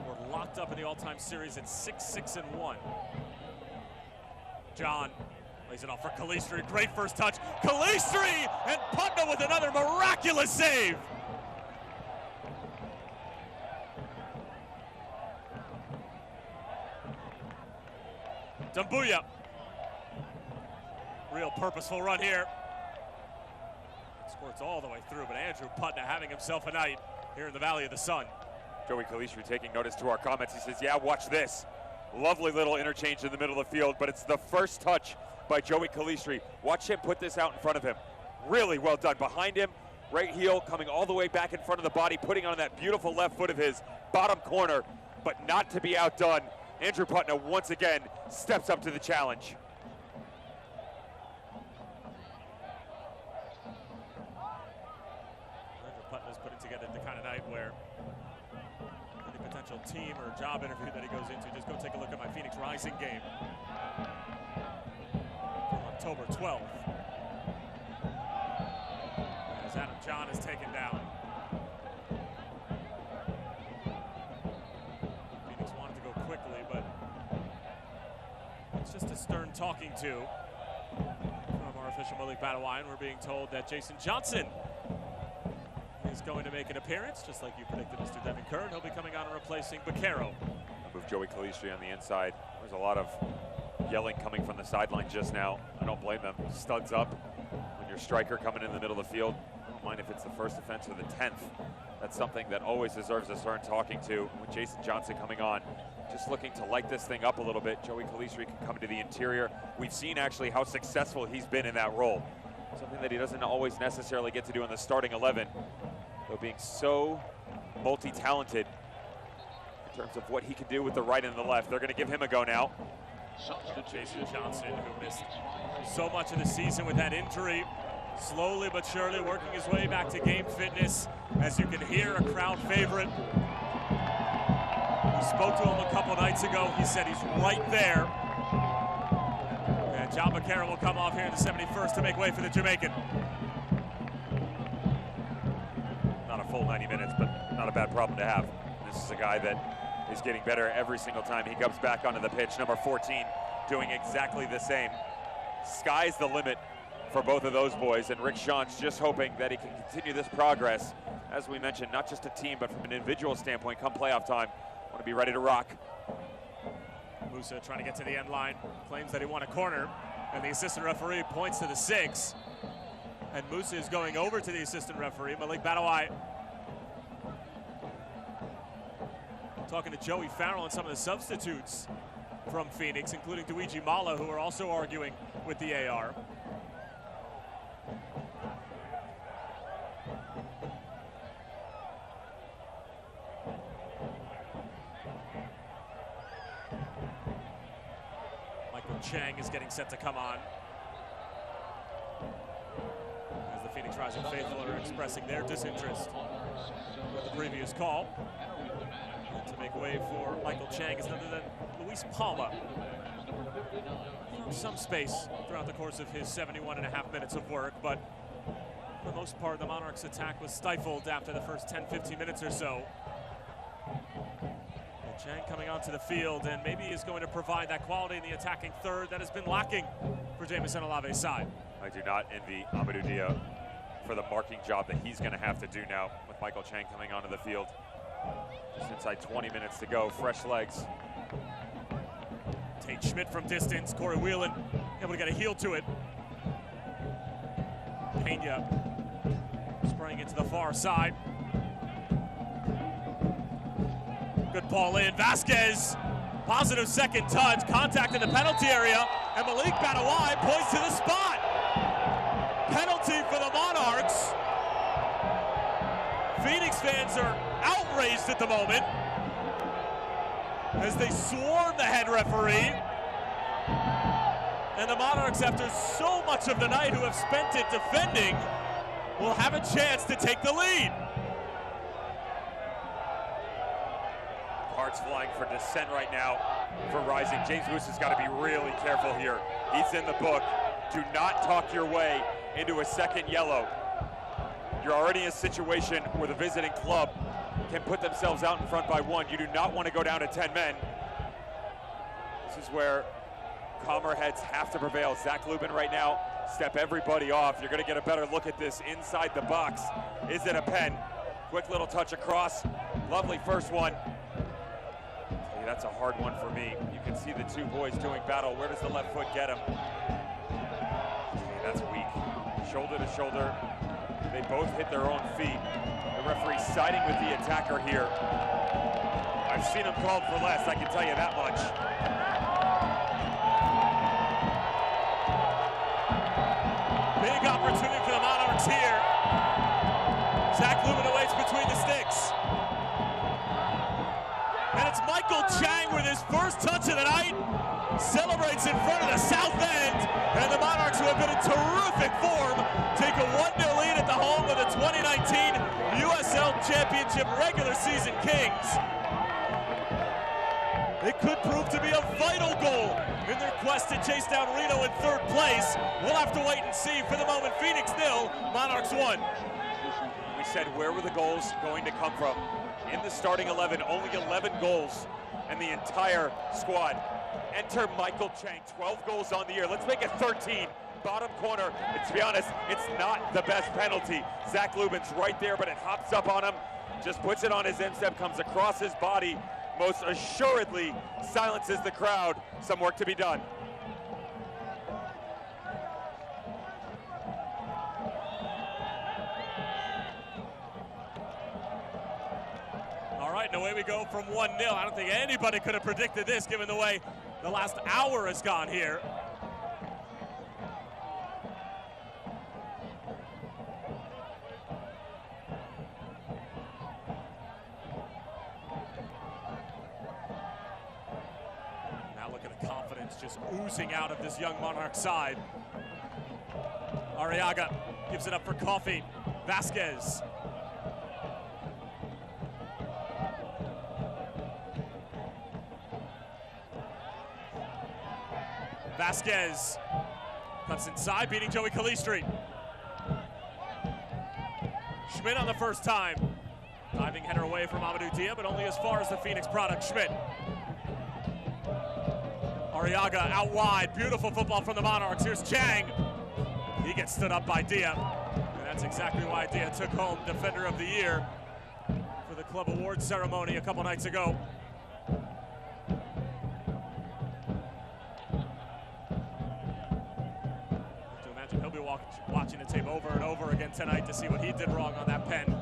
We're locked up in the all-time series at 6-6-1. John lays it off for Calistri. Great first touch. Calistri and Putnam with another miraculous save. Dumbuya. Real purposeful run here. Squirts all the way through, but Andrew Putnam having himself a night here in the Valley of the Sun. Joey Calistri taking notice to our comments. He says, yeah, watch this. Lovely little interchange in the middle of the field, but it's the first touch by Joey Calistri. Watch him put this out in front of him. Really well done. Behind him, right heel coming all the way back in front of the body, putting on that beautiful left foot of his, bottom corner, but not to be outdone. Andrew Putnam once again steps up to the challenge. Andrew Putnam is putting together the kind of night where any potential team or job interview that he goes into, just go take a look at my Phoenix Rising game from October 12th. As Adam John is taken down. Phoenix wanted to go quickly, but it's just a stern talking to from our official Malik Badawi, and we're being told that Jason Johnson is going to make an appearance, just like you predicted, Mr. Devin Kerr, and he'll be coming on and replacing Baquero. Move Joey Calistri on the inside. There's a lot of yelling coming from the sideline just now. I don't blame them. Studs up when your striker coming in the middle of the field. I don't mind if it's the first offense or the 10th. That's something that always deserves a stern talking to. With Jason Johnson coming on, just looking to light this thing up a little bit. Joey Calistri can come to the interior. We've seen actually how successful he's been in that role. Something that he doesn't always necessarily get to do in the starting 11. Though being so multi-talented in terms of what he can do with the right and the left. They're going to give him a go now. Jason Johnson, who missed so much of the season with that injury, slowly but surely working his way back to game fitness. As you can hear, a crowd favorite. We spoke to him a couple nights ago. He said he's right there. And John Baquero will come off here in the 71st to make way for the Jamaican. Not a full 90 minutes, but not a bad problem to have. This is a guy that is getting better every single time he comes back onto the pitch. Number 14 doing exactly the same. Sky's the limit for both of those boys, and Rick Schantz just hoping that he can continue this progress. As we mentioned, not just a team, but from an individual standpoint, come playoff time, want to be ready to rock. Musa trying to get to the end line, claims that he won a corner, and the assistant referee points to the 6. And Musa is going over to the assistant referee, Malik Badawi. Talking to Joey Farrell and some of the substitutes from Phoenix, including Luigi Mala, who are also arguing with the AR. Michael Chang is getting set to come on, as the Phoenix Rising faithful are expressing their disinterest with the previous call. To make way for Michael Chang is none other than Luis Palma. Found some space throughout the course of his 71.5 minutes of work, but for the most part, the Monarchs' attack was stifled after the first 10-15 minutes or so. And Chang coming onto the field and maybe is going to provide that quality in the attacking third that has been lacking for Jameson Olave's side. I do not envy Amadou Dia for the marking job that he's going to have to do now with Michael Chang coming onto the field. Just inside 20 minutes to go, fresh legs. Tate Schmidt from distance, Corey Whelan able to get a heel to it. Pena spraying into the far side. Good ball in, Vasquez, positive second touch, contact in the penalty area, and Malik Badawi points to the spot. Penalty for the Monarchs. Phoenix fans are outraged at the moment as they swarm the head referee. And the Monarchs, after so much of the night who have spent it defending, will have a chance to take the lead. Cards flying for dissent right now. for Rising. James Moose has got to be really careful here. He's in the book. Do not talk your way into a second yellow. You're already in a situation where the visiting club can put themselves out in front by 1. You do not want to go down to 10 men. This is where calmer heads have to prevail. Zach Lubin right now, step everybody off. You're going to get a better look at this inside the box. Is it a pen? Quick little touch across. Lovely first one. Hey, that's a hard one for me. You can see the two boys doing battle. Where does the left foot get him? Okay, that's weak. Shoulder to shoulder. They both hit their own feet. The referee siding with the attacker here. I've seen him called for less, I can tell you that much. Big opportunity for the Monarchs here. Zach Lubin awaits between the sticks. And it's Michael Chang with his first touch of the night. Celebrates in front of the south end. And the Monarchs, who have been in terrific form, take a 1-0 lead at the home of the 2019 USL Championship regular season Kings. It could prove to be a vital goal in their quest to chase down Reno in third place. We'll have to wait and see. For the moment, Phoenix 0, Monarchs 1. We said, where were the goals going to come from? In the starting 11, only 11 goals, and the entire squad. Enter Michael Chang, 12 goals on the year. Let's make it 13. Bottom corner. And to be honest, it's not the best penalty. Zach Lubin's right there, but it hops up on him. Just puts it on his instep, comes across his body. Most assuredly silences the crowd. Some work to be done. All right, and away we go from 1-0. I don't think anybody could have predicted this, given the way the last hour has gone here. Now look at the confidence just oozing out of this young Monarch side. Arriaga gives it up for Coffey. Vasquez. Vasquez cuts inside, beating Joey Calistri. Schmidt on the first time. Diving header away from Amadou Dia, but only as far as the Phoenix product. Schmidt. Arriaga out wide. Beautiful football from the Monarchs. Here's Chang. He gets stood up by Dia. And that's exactly why Dia took home Defender of the Year for the club awards ceremony a couple nights ago. He'll be watching the tape over and over again tonight to see what he did wrong on that pen.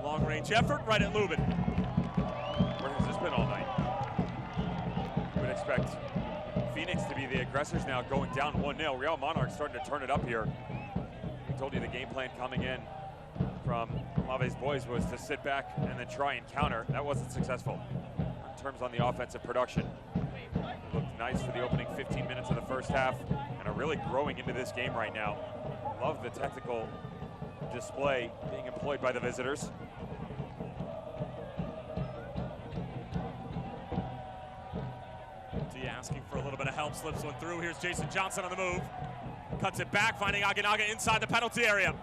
Long range effort right at Lubin. Where has this been all night? You would expect Phoenix to be the aggressors now, going down 1-0. Real Monarchs starting to turn it up here. We told you the game plan coming in from Lave's boys was to sit back and then try and counter. That wasn't successful in terms on the offensive production. It looked nice for the opening 15 minutes of the first half and are really growing into this game right now. Love the technical display being employed by the visitors. Dia asking for a little bit of help, slips one through. Here's Jason Johnson on the move. Cuts it back, finding Aguinaga inside the penalty area.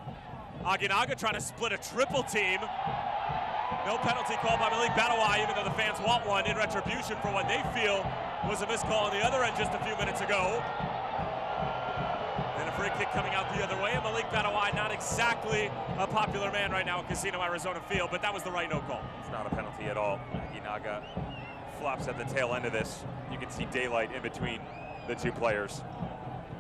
Aguinaga trying to split a triple team. No penalty called by Malik Badawai, even though the fans want one in retribution for what they feel was a missed call on the other end just a few minutes ago. And a free kick coming out the other way. And Malik Badawai, not exactly a popular man right now at Casino Arizona Field, but that was the right no call. It's not a penalty at all. Aguinaga flops at the tail end of this. You can see daylight in between the two players.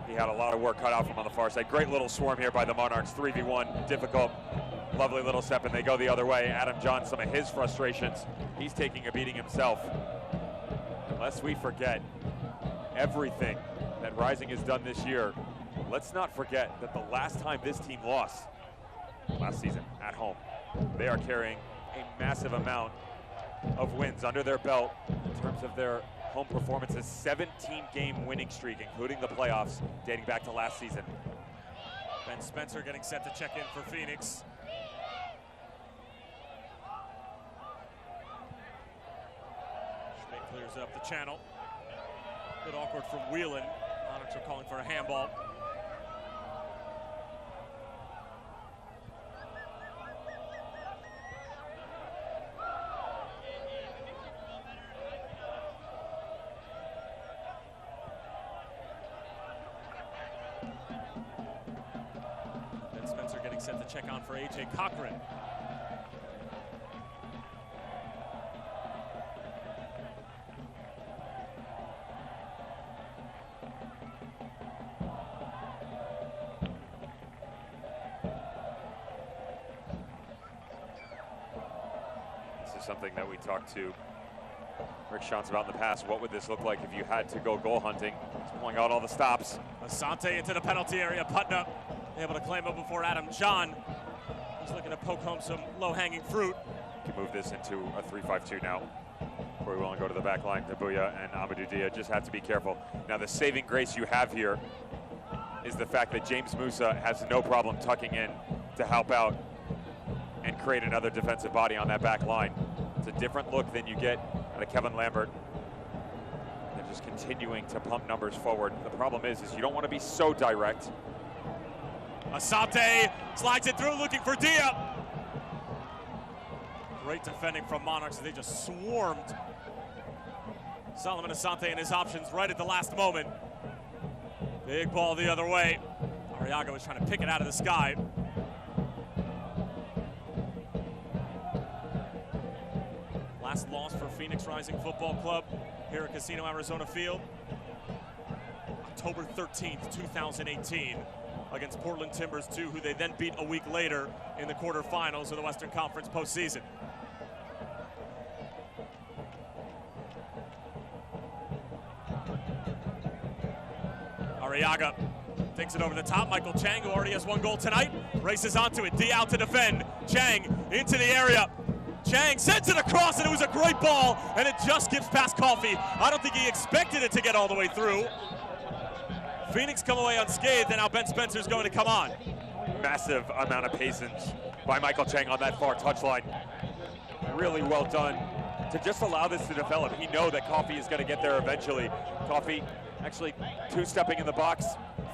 He had a lot of work cut out from him on the far side. Great little swarm here by the Monarchs. 3v1, difficult. Lovely little step, and they go the other way. Adam John, some of his frustrations. He's taking a beating himself. Lest we forget everything that Rising has done this year, let's not forget that the last time this team lost, last season, at home, they are carrying a massive amount of wins under their belt in terms of their home performances. 17-game winning streak, including the playoffs, dating back to last season. Ben Spencer getting set to check in for Phoenix. it up the channel. Bit awkward from Whelan. Monarchs are calling for a handball. Ben Spencer getting set to check on for A.J. Cochran. Something that we talked to Rick Shantz about in the past. What would this look like if you had to go goal hunting? He's pulling out all the stops. Asante into the penalty area. Putnam able to claim it before Adam John. He's looking to poke home some low-hanging fruit. Can move this into a 3-5-2 now. Corey Willen go to the back line. Tabuya and Amadou Dia just have to be careful. Now the saving grace you have here is the fact that James Musa has no problem tucking in to help out and create another defensive body on that back line. It's a different look than you get out of Kevin Lambert. They're just continuing to pump numbers forward. The problem is you don't want to be so direct. Asante slides it through, looking for Dia. Great defending from Monarchs. They just swarmed Solomon Asante and his options right at the last moment. Big ball the other way. Arriaga was trying to pick it out of the sky. Last loss for Phoenix Rising Football Club here at Casino Arizona Field. October 13th, 2018 against Portland Timbers 2, who they then beat a week later in the quarterfinals of the Western Conference postseason. Arriaga takes it over the top. Michael Chang, who already has one goal tonight, races onto it. D out to defend. Chang into the area. Chang sends it across, and it was a great ball, and it just skips past Coffey. I don't think he expected it to get all the way through. Phoenix come away unscathed, and now Ben Spencer's going to come on. Massive amount of patience by Michael Chang on that far touchline. Really well done to just allow this to develop. He know that Coffey is going to get there eventually. Coffey actually two-stepping in the box,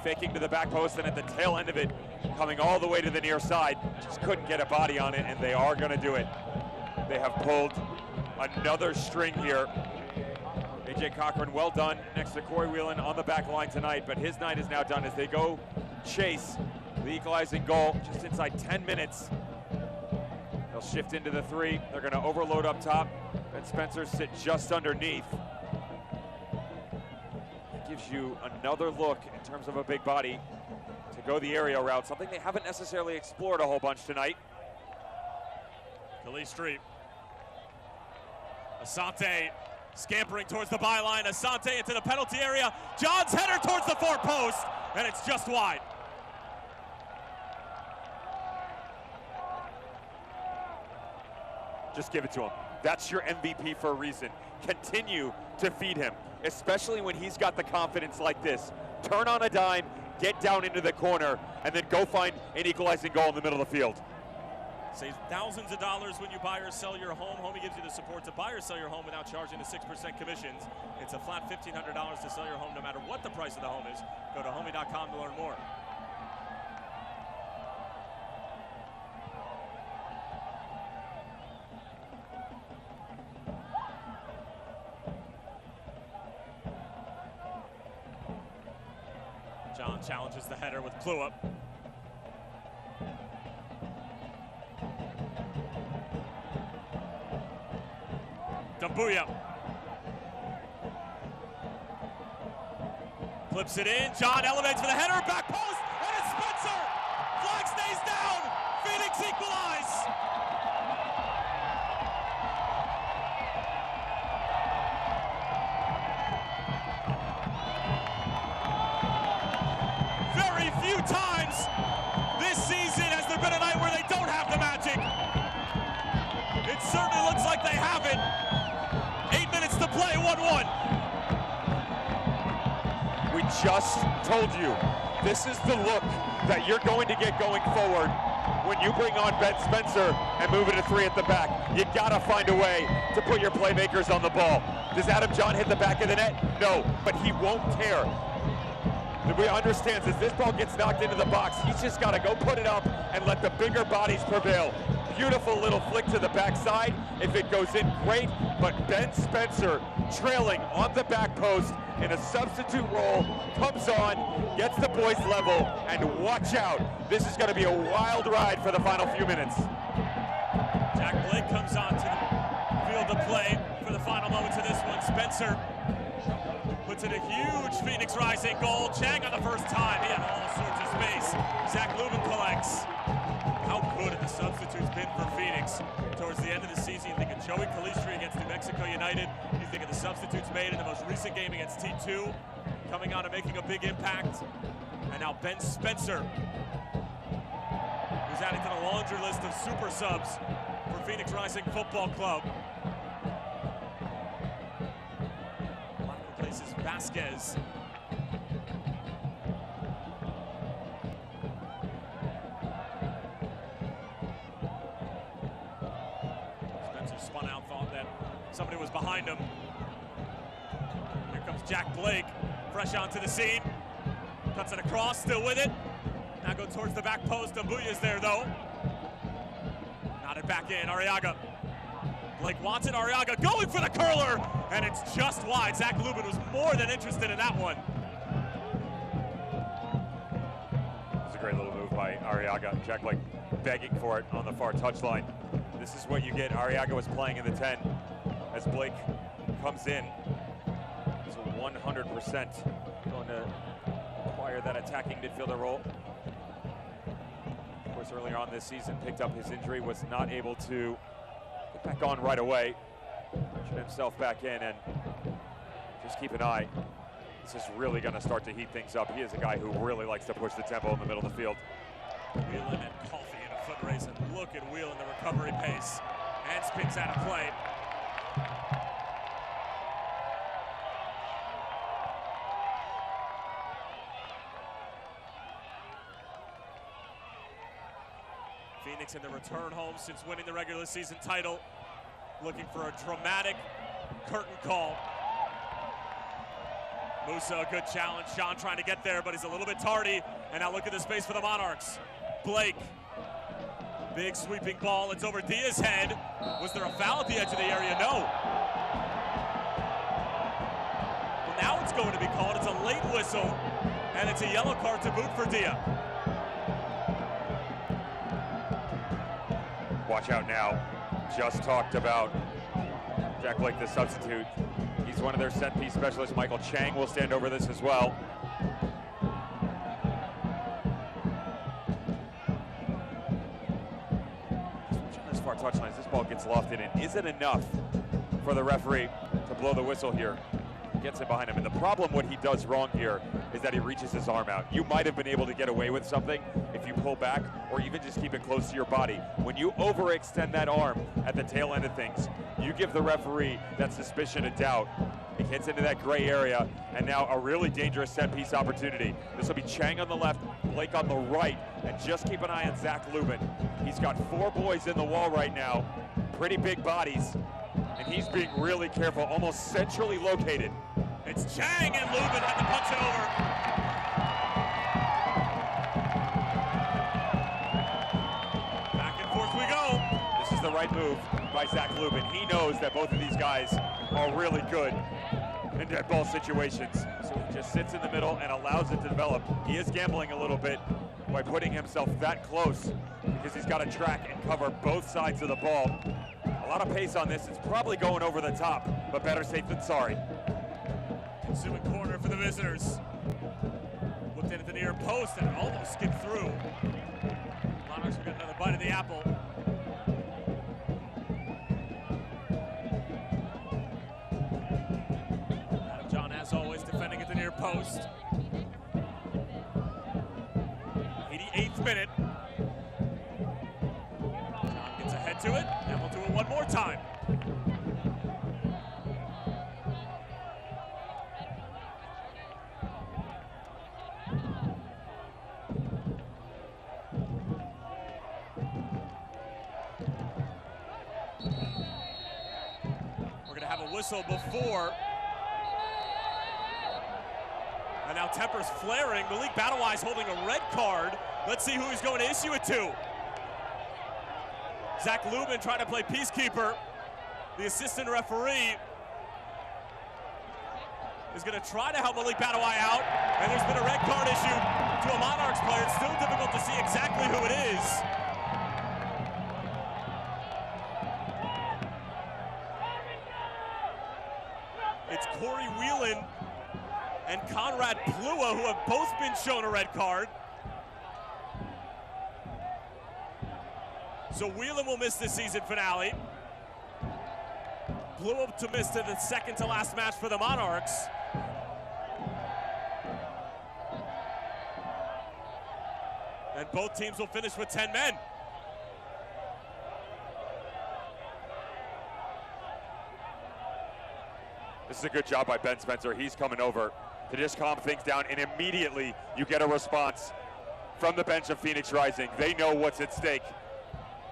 faking to the back post, and at the tail end of it, coming all the way to the near side. Just couldn't get a body on it, and they are going to do it. They have pulled another string here. A.J. Cochran, well done, next to Corey Whelan on the back line tonight, but his night is now done as they go chase the equalizing goal just inside 10 minutes. They'll shift into the 3. They're going to overload up top, and Spencer sit just underneath. It gives you another look in terms of a big body to go the aerial route, something they haven't necessarily explored a whole bunch tonight. Khalil Street. Asante scampering towards the byline. Asante into the penalty area. John's header towards the far post, and it's just wide. Just give it to him. That's your MVP for a reason. Continue to feed him, especially when he's got the confidence like this. Turn on a dime, get down into the corner, and then go find an equalizing goal in the middle of the field. Save thousands of dollars when you buy or sell your home. Homie gives you the support to buy or sell your home without charging the 6% commissions. It's a flat $1,500 to sell your home no matter what the price of the home is. Go to homie.com to learn more. John challenges the header with Plua. Dambuya flips it in. John elevates for the header. Back post. And it's Spencer. Flag stays down. Phoenix equalize. Very few times this season has there been a night where they don't have the magic. It certainly looks like they have it. 8 minutes to play, 1-1. We just told you, this is the look that you're going to get going forward when you bring on Ben Spencer and move it to 3 at the back. You gotta find a way to put your playmakers on the ball. Does Adam John hit the back of the net? No, but he won't tear. We understands as this ball gets knocked into the box, he's just got to go put it up and let the bigger bodies prevail. Beautiful little flick to the backside. If it goes in, great. But Ben Spencer, trailing on the back post in a substitute role, comes on, gets the boys level, and watch out. This is going to be a wild ride for the final few minutes. Jack Blake comes on to the field of play for the final moments of this one. Spencer puts in a huge Phoenix Rising goal. Chang on the first time. He had all sorts of space. Zach Lubin collects. How good have the substitutes been for Phoenix towards the end of the season? You think of Joey Calistri against New Mexico United. You think of the substitutes made in the most recent game against T2, coming on and making a big impact. And now Ben Spencer, who's added to the laundry list of super subs for Phoenix Rising Football Club. Replaces Vasquez. Spencer spun out, thought that somebody was behind him. Here comes Jack Blake, fresh onto the scene. Cuts it across, still with it. Now go towards the back post. Ambuya's there though. Nodded back in, Arriaga. Blake wants it, Arriaga going for the curler, and it's just wide. Zach Lubin was more than interested in that one. It was a great little move by Arriaga. Jack Blake begging for it on the far touchline. This is what you get. Arriaga was playing in the 10 as Blake comes in. He's 100% going to acquire that attacking midfielder role. Of course, earlier on this season, picked up his injury, was not able to get back on right away. Should himself back in and just keep an eye. This is really going to start to heat things up. He is a guy who really likes to push the tempo in the middle of the field. Whelan and Coffey in a foot race, and look at Whelan, the recovery pace. And spins out of play. Phoenix in the return home since winning the regular season title, looking for a dramatic curtain call. Musa, a good challenge. Sean trying to get there, but he's a little bit tardy. And now look at the space for the Monarchs. Blake, big sweeping ball. It's over Diaz's head. Was there a foul at the edge of the area? No. Well, now it's going to be called. It's a late whistle, and it's a yellow card to boot for Diaz. Watch out now. Just talked about Jack Blake, the substitute. He's one of their set piece specialists. Michael Chang will stand over this as well. Just watching this far touchline as this ball gets lofted in. Is it enough for the referee to blow the whistle here? Gets it behind him. And the problem, what he does wrong here, is that he reaches his arm out. You might have been able to get away with something if you pull back or even just keep it close to your body. When you overextend that arm at the tail end of things, you give the referee that suspicion of doubt. It gets into that gray area, and now a really dangerous set-piece opportunity. This will be Chang on the left, Blake on the right, and just keep an eye on Zach Lubin. He's got 4 boys in the wall right now, pretty big bodies, and he's being really careful, almost centrally located. It's Chang, and Lubin had to punch it over. Back and forth we go. This is the right move by Zach Lubin. He knows that both of these guys are really good in dead ball situations. So he just sits in the middle and allows it to develop. He is gambling a little bit by putting himself that close because he's got to track and cover both sides of the ball. A lot of pace on this. It's probably going over the top, but better safe than sorry. Ensuing corner for the visitors. Looked in at the near post and almost skipped through. Monarchs will get another bite of the apple. Adam John, as always, defending at the near post. 88th minute. John gets ahead to it, and we'll do it one more time. whistle before. And now tempers flaring. Malik Badawai is holding a red card. Let's see who he's going to issue it to. Zach Lubin trying to play peacekeeper. The assistant referee is going to try to help Malik Badawai out. And there's been a red card issued to a Monarchs player. It's still difficult to see exactly who it is. It's Corey Whelan and Conrad Plua, who have both been shown a red card. So Whelan will miss the season finale. Plua to miss to the second to last match for the Monarchs. And both teams will finish with 10 men. This is a good job by Ben Spencer. He's coming over to just calm things down, and immediately you get a response from the bench of Phoenix Rising. They know what's at stake.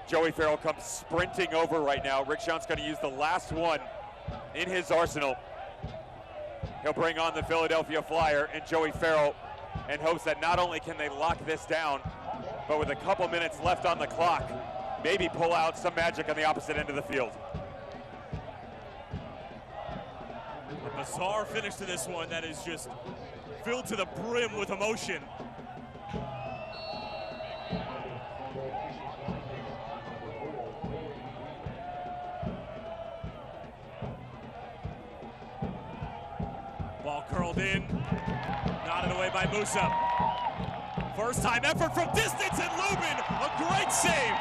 Joey Farrell comes sprinting over right now. Rick Shunt's going to use the last one in his arsenal. He'll bring on the Philadelphia Flyer and Joey Farrell in hopes that not only can they lock this down, but with a couple minutes left on the clock, maybe pull out some magic on the opposite end of the field. A bizarre finish to this one that is just filled to the brim with emotion. Ball curled in, nodded away by Musa. First time effort from distance, and Lubin, a great save.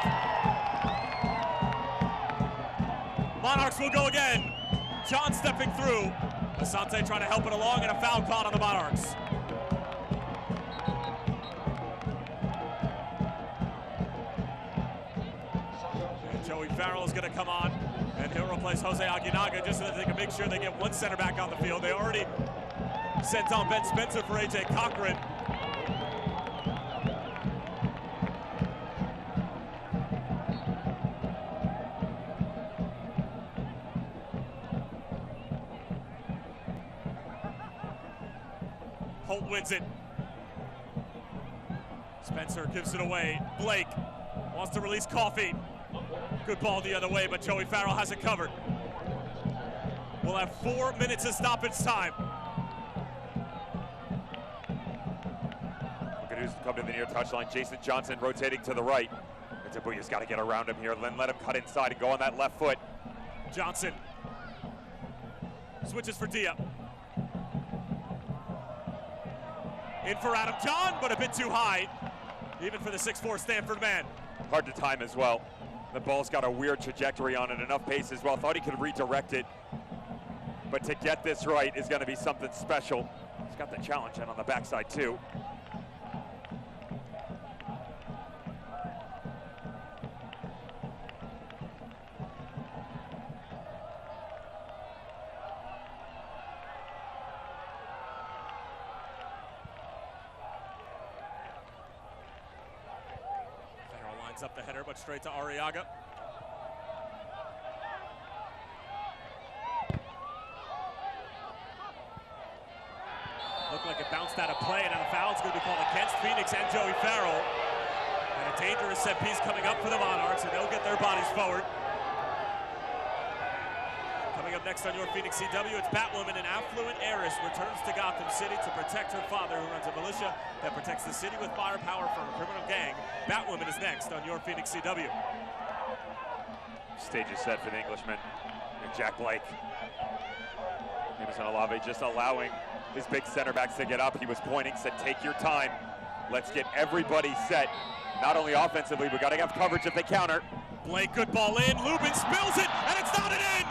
Monarchs will go again. John stepping through. Asante trying to help it along, and a foul caught on the Monarchs. And Joey Farrell is going to come on, and he'll replace Jose Aguinaga just so that they can make sure they get one center back on the field. They already sent on Ben Spencer for A.J. Cochran. Holt wins it. Spencer gives it away. Blake wants to release Coffey. Good ball the other way, but Joey Farrell has it covered. We'll have 4 minutes of stoppage time. Look at who's coming to the near touchline. Jason Johnson rotating to the right. And Tabuya's got to get around him here. Then let him cut inside and go on that left foot. Johnson switches for Dia. In for Adam John, but a bit too high, even for the 6'4" Stanford man. Hard to time as well. The ball's got a weird trajectory on it, enough pace as well. Thought he could redirect it, but to get this right is going to be something special. He's got the challenge in on the backside too. Up the header, but straight to Arriaga. Looked like it bounced out of play, and now the foul is going to be called against Phoenix and Joey Farrell. And a dangerous set piece coming up for the Monarchs, and they'll get their bodies forward. Coming up next on Your Phoenix CW, it's Batwoman, an affluent heiress, returns to Gotham City to protect her father, who runs a militia that protects the city with firepower from a criminal gang. Batwoman is next on Your Phoenix CW. Stage is set for the Englishman, and Jack Blake. Emerson Olave just allowing his big center backs to get up. He was pointing, said, take your time. Let's get everybody set. Not only offensively, we got to have coverage if they counter. Blake, good ball in. Lubin spills it, and it's not an in.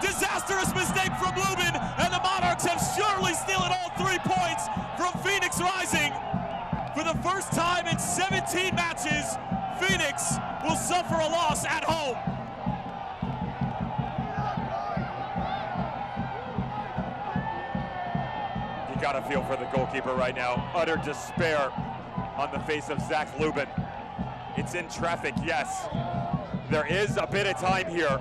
Disastrous mistake from Lubin, and the Monarchs have surely stolen all 3 points from Phoenix Rising. For the first time in 17 matches, Phoenix will suffer a loss at home. You gotta feel for the goalkeeper right now. Utter despair on the face of Zach Lubin. It's in traffic, yes. There is a bit of time here.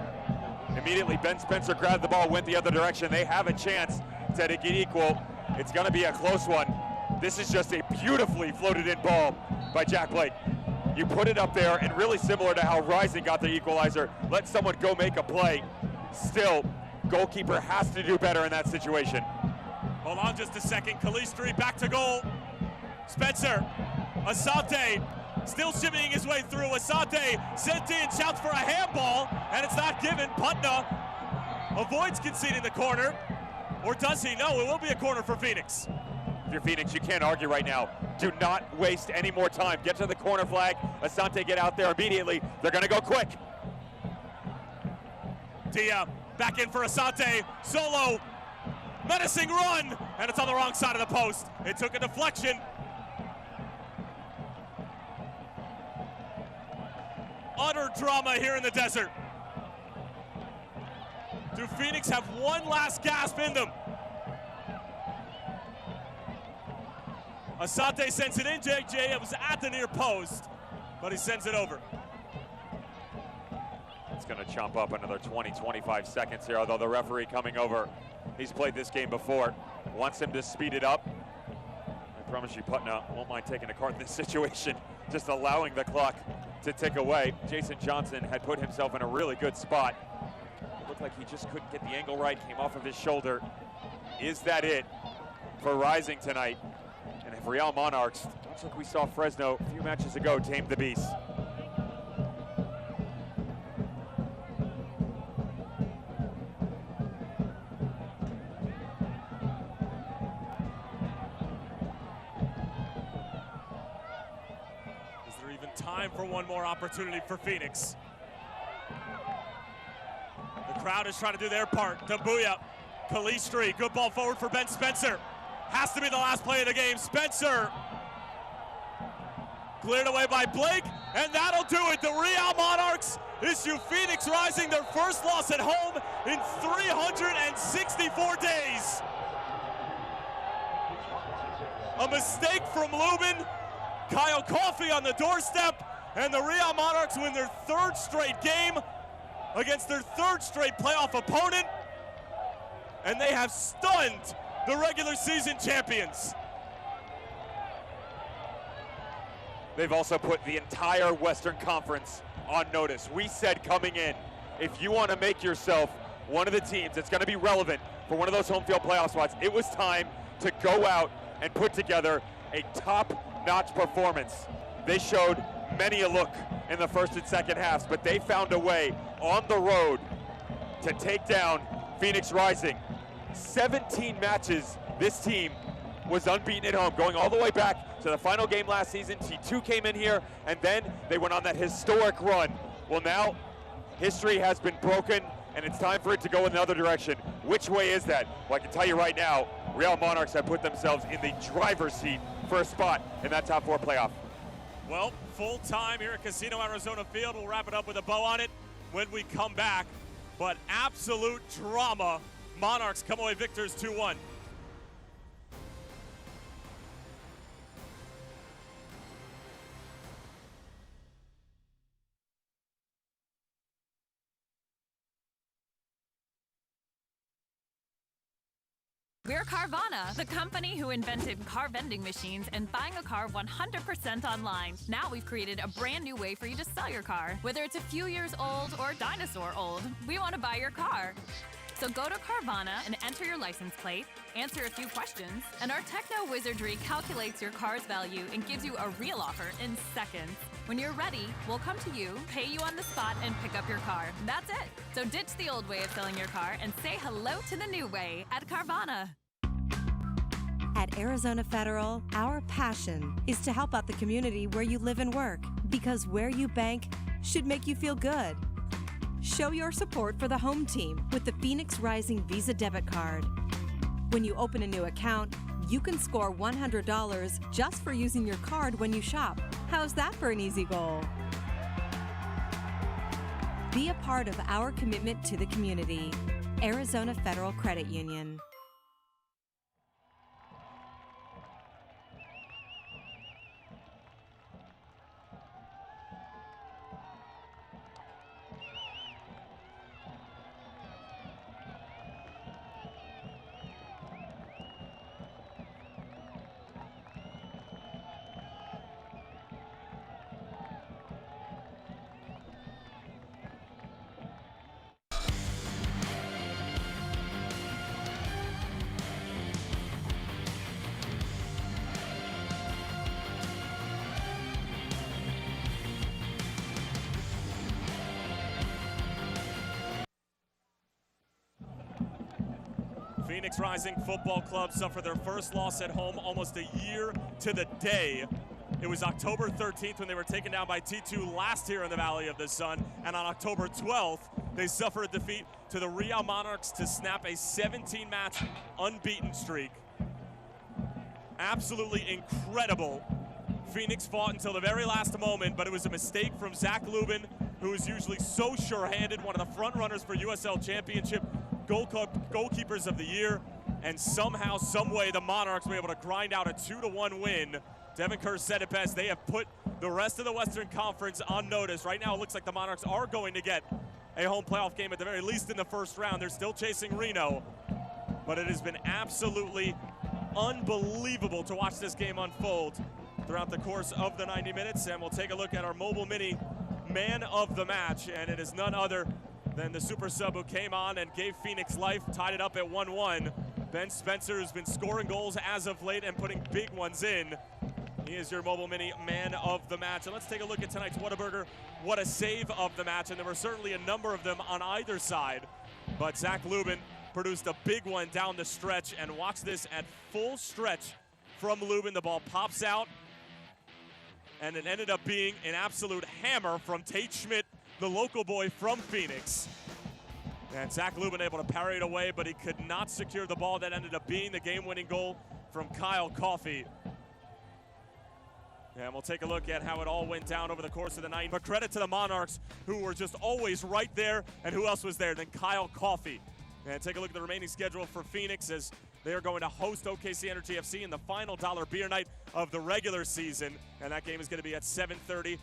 Immediately, Ben Spencer grabbed the ball, went the other direction. They have a chance to get equal. It's going to be a close one. This is just a beautifully floated in ball by Jack Blake. You put it up there, and really similar to how Rising got the equalizer, let someone go make a play. Still, goalkeeper has to do better in that situation. Hold on just a second. Kalistri back to goal. Spencer, Asante still shimmying his way through. Asante sent in, shouts for a handball, and it's not given. Putna avoids conceding the corner. Or does he? No, it will be a corner for Phoenix. If you're Phoenix, you can't argue right now. Do not waste any more time. Get to the corner flag. Asante, get out there immediately. They're going to go quick. Dia back in for Asante. Solo. Menacing run. And it's on the wrong side of the post. It took a deflection. Utter drama here in the desert. Do Phoenix have one last gasp in them? Asante sends it in, JJ. It was at the near post, but he sends it over. It's going to chomp up another 20, 25 seconds here, although the referee coming over, he's played this game before, wants him to speed it up. I promise you, Putna won't mind taking a card in this situation, just allowing the clock to tick away. Jason Johnson had put himself in a really good spot. It looked like he just couldn't get the angle right, came off of his shoulder. Is that it for Rising tonight? And if Real Monarchs, much like we saw Fresno a few matches ago, tamed the beast. Is there even time for one more opportunity for Phoenix? The crowd is trying to do their part. Dambuya, Kalistri, good ball forward for Ben Spencer. Has to be the last play of the game. Spencer cleared away by Blake, and that'll do it. The Real Monarchs issue Phoenix Rising their first loss at home in 364 days. A mistake from Lubin, Kyle Coffey on the doorstep, and the Real Monarchs win their third straight game against their third straight playoff opponent, and they have stunned the regular season champions. They've also put the entire Western Conference on notice. We said coming in, if you want to make yourself one of the teams that's going to be relevant for one of those home field playoff spots, it was time to go out and put together a top-notch performance. They showed many a look in the first and second halves, but they found a way on the road to take down Phoenix Rising. 17 matches this team was unbeaten at home, going all the way back to the final game last season. T2 came in here, and then they went on that historic run. Well, now history has been broken, and it's time for it to go in the other direction. Which way is that? Well, I can tell you right now, Real Monarchs have put themselves in the driver's seat for a spot in that top 4 playoff. Well, full time here at Casino Arizona Field. We'll wrap it up with a bow on it when we come back. But absolute drama. Monarchs come away victors 2-1. We're Carvana, the company who invented car vending machines and buying a car 100% online. Now we've created a brand new way for you to sell your car. Whether it's a few years old or dinosaur old, we want to buy your car. So go to Carvana and enter your license plate, answer a few questions, and our techno wizardry calculates your car's value and gives you a real offer in seconds. When you're ready, we'll come to you, pay you on the spot, and pick up your car. That's it. So ditch the old way of selling your car and say hello to the new way at Carvana. At Arizona Federal, our passion is to help out the community where you live and work, because where you bank should make you feel good. Show your support for the home team with the Phoenix Rising Visa debit card. When you open a new account, you can score $100 just for using your card when you shop. How's that for an easy goal? Be a part of our commitment to the community. Arizona Federal Credit Union. Phoenix Rising Football Club suffered their first loss at home almost a year to the day. It was October 13th when they were taken down by T2 last year in the Valley of the Sun, and on October 12th, they suffered a defeat to the Real Monarchs to snap a 17-match unbeaten streak. Absolutely incredible. Phoenix fought until the very last moment, but it was a mistake from Zach Lubin, who is usually so sure-handed, one of the front runners for USL Championship goalkeepers of the year, and somehow, some way, the Monarchs were able to grind out a 2-1 win. Devin Kerr said it best. They have put the rest of the Western Conference on notice. Right now, it looks like the Monarchs are going to get a home playoff game at the very least in the first round. They're still chasing Reno, but it has been absolutely unbelievable to watch this game unfold throughout the course of the 90 minutes. And we'll take a look at our Mobile Mini man of the match, and it is none other than the super sub who came on and gave Phoenix life, tied it up at 1-1. Ben Spencer, who's been scoring goals as of late and putting big ones in. He is your Mobile Mini man of the match. And let's take a look at tonight's Whataburger What a Save of the match. And there were certainly a number of them on either side. But Zach Lubin produced a big one down the stretch. And watch this at full stretch from Lubin. The ball pops out. And it ended up being an absolute hammer from Tate Schmidt, the local boy from Phoenix. And Zach Lubin able to parry it away, but he could not secure the ball. That ended up being the game-winning goal from Kyle Coffey. And we'll take a look at how it all went down over the course of the night. But credit to the Monarchs, who were just always right there. And who else was there than Kyle Coffey? And take a look at the remaining schedule for Phoenix as they are going to host OKC Energy FC in the final dollar beer night of the regular season. And that game is going to be at 7:30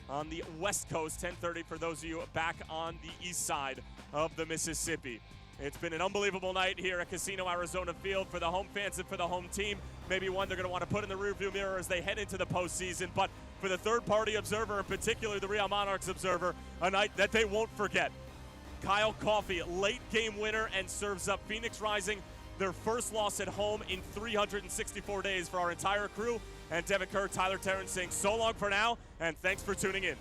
on the West Coast, 10:30 for those of you back on the east side of the Mississippi. It's been an unbelievable night here at Casino Arizona Field for the home fans and for the home team. Maybe one they're going to want to put in the rearview mirror as they head into the postseason. But for the third-party observer, and particularly the Real Monarchs observer, a night that they won't forget. Kyle Coffey, late game winner, and serves up Phoenix Rising their first loss at home in 364 days for our entire crew. And Devin Kerr, Tyler Terrence saying so long for now, and thanks for tuning in.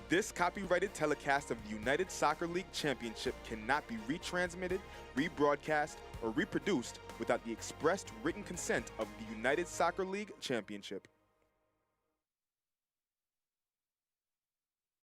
This copyrighted telecast of the United Soccer League Championship cannot be retransmitted, rebroadcast, or reproduced without the expressed written consent of the United Soccer League Championship.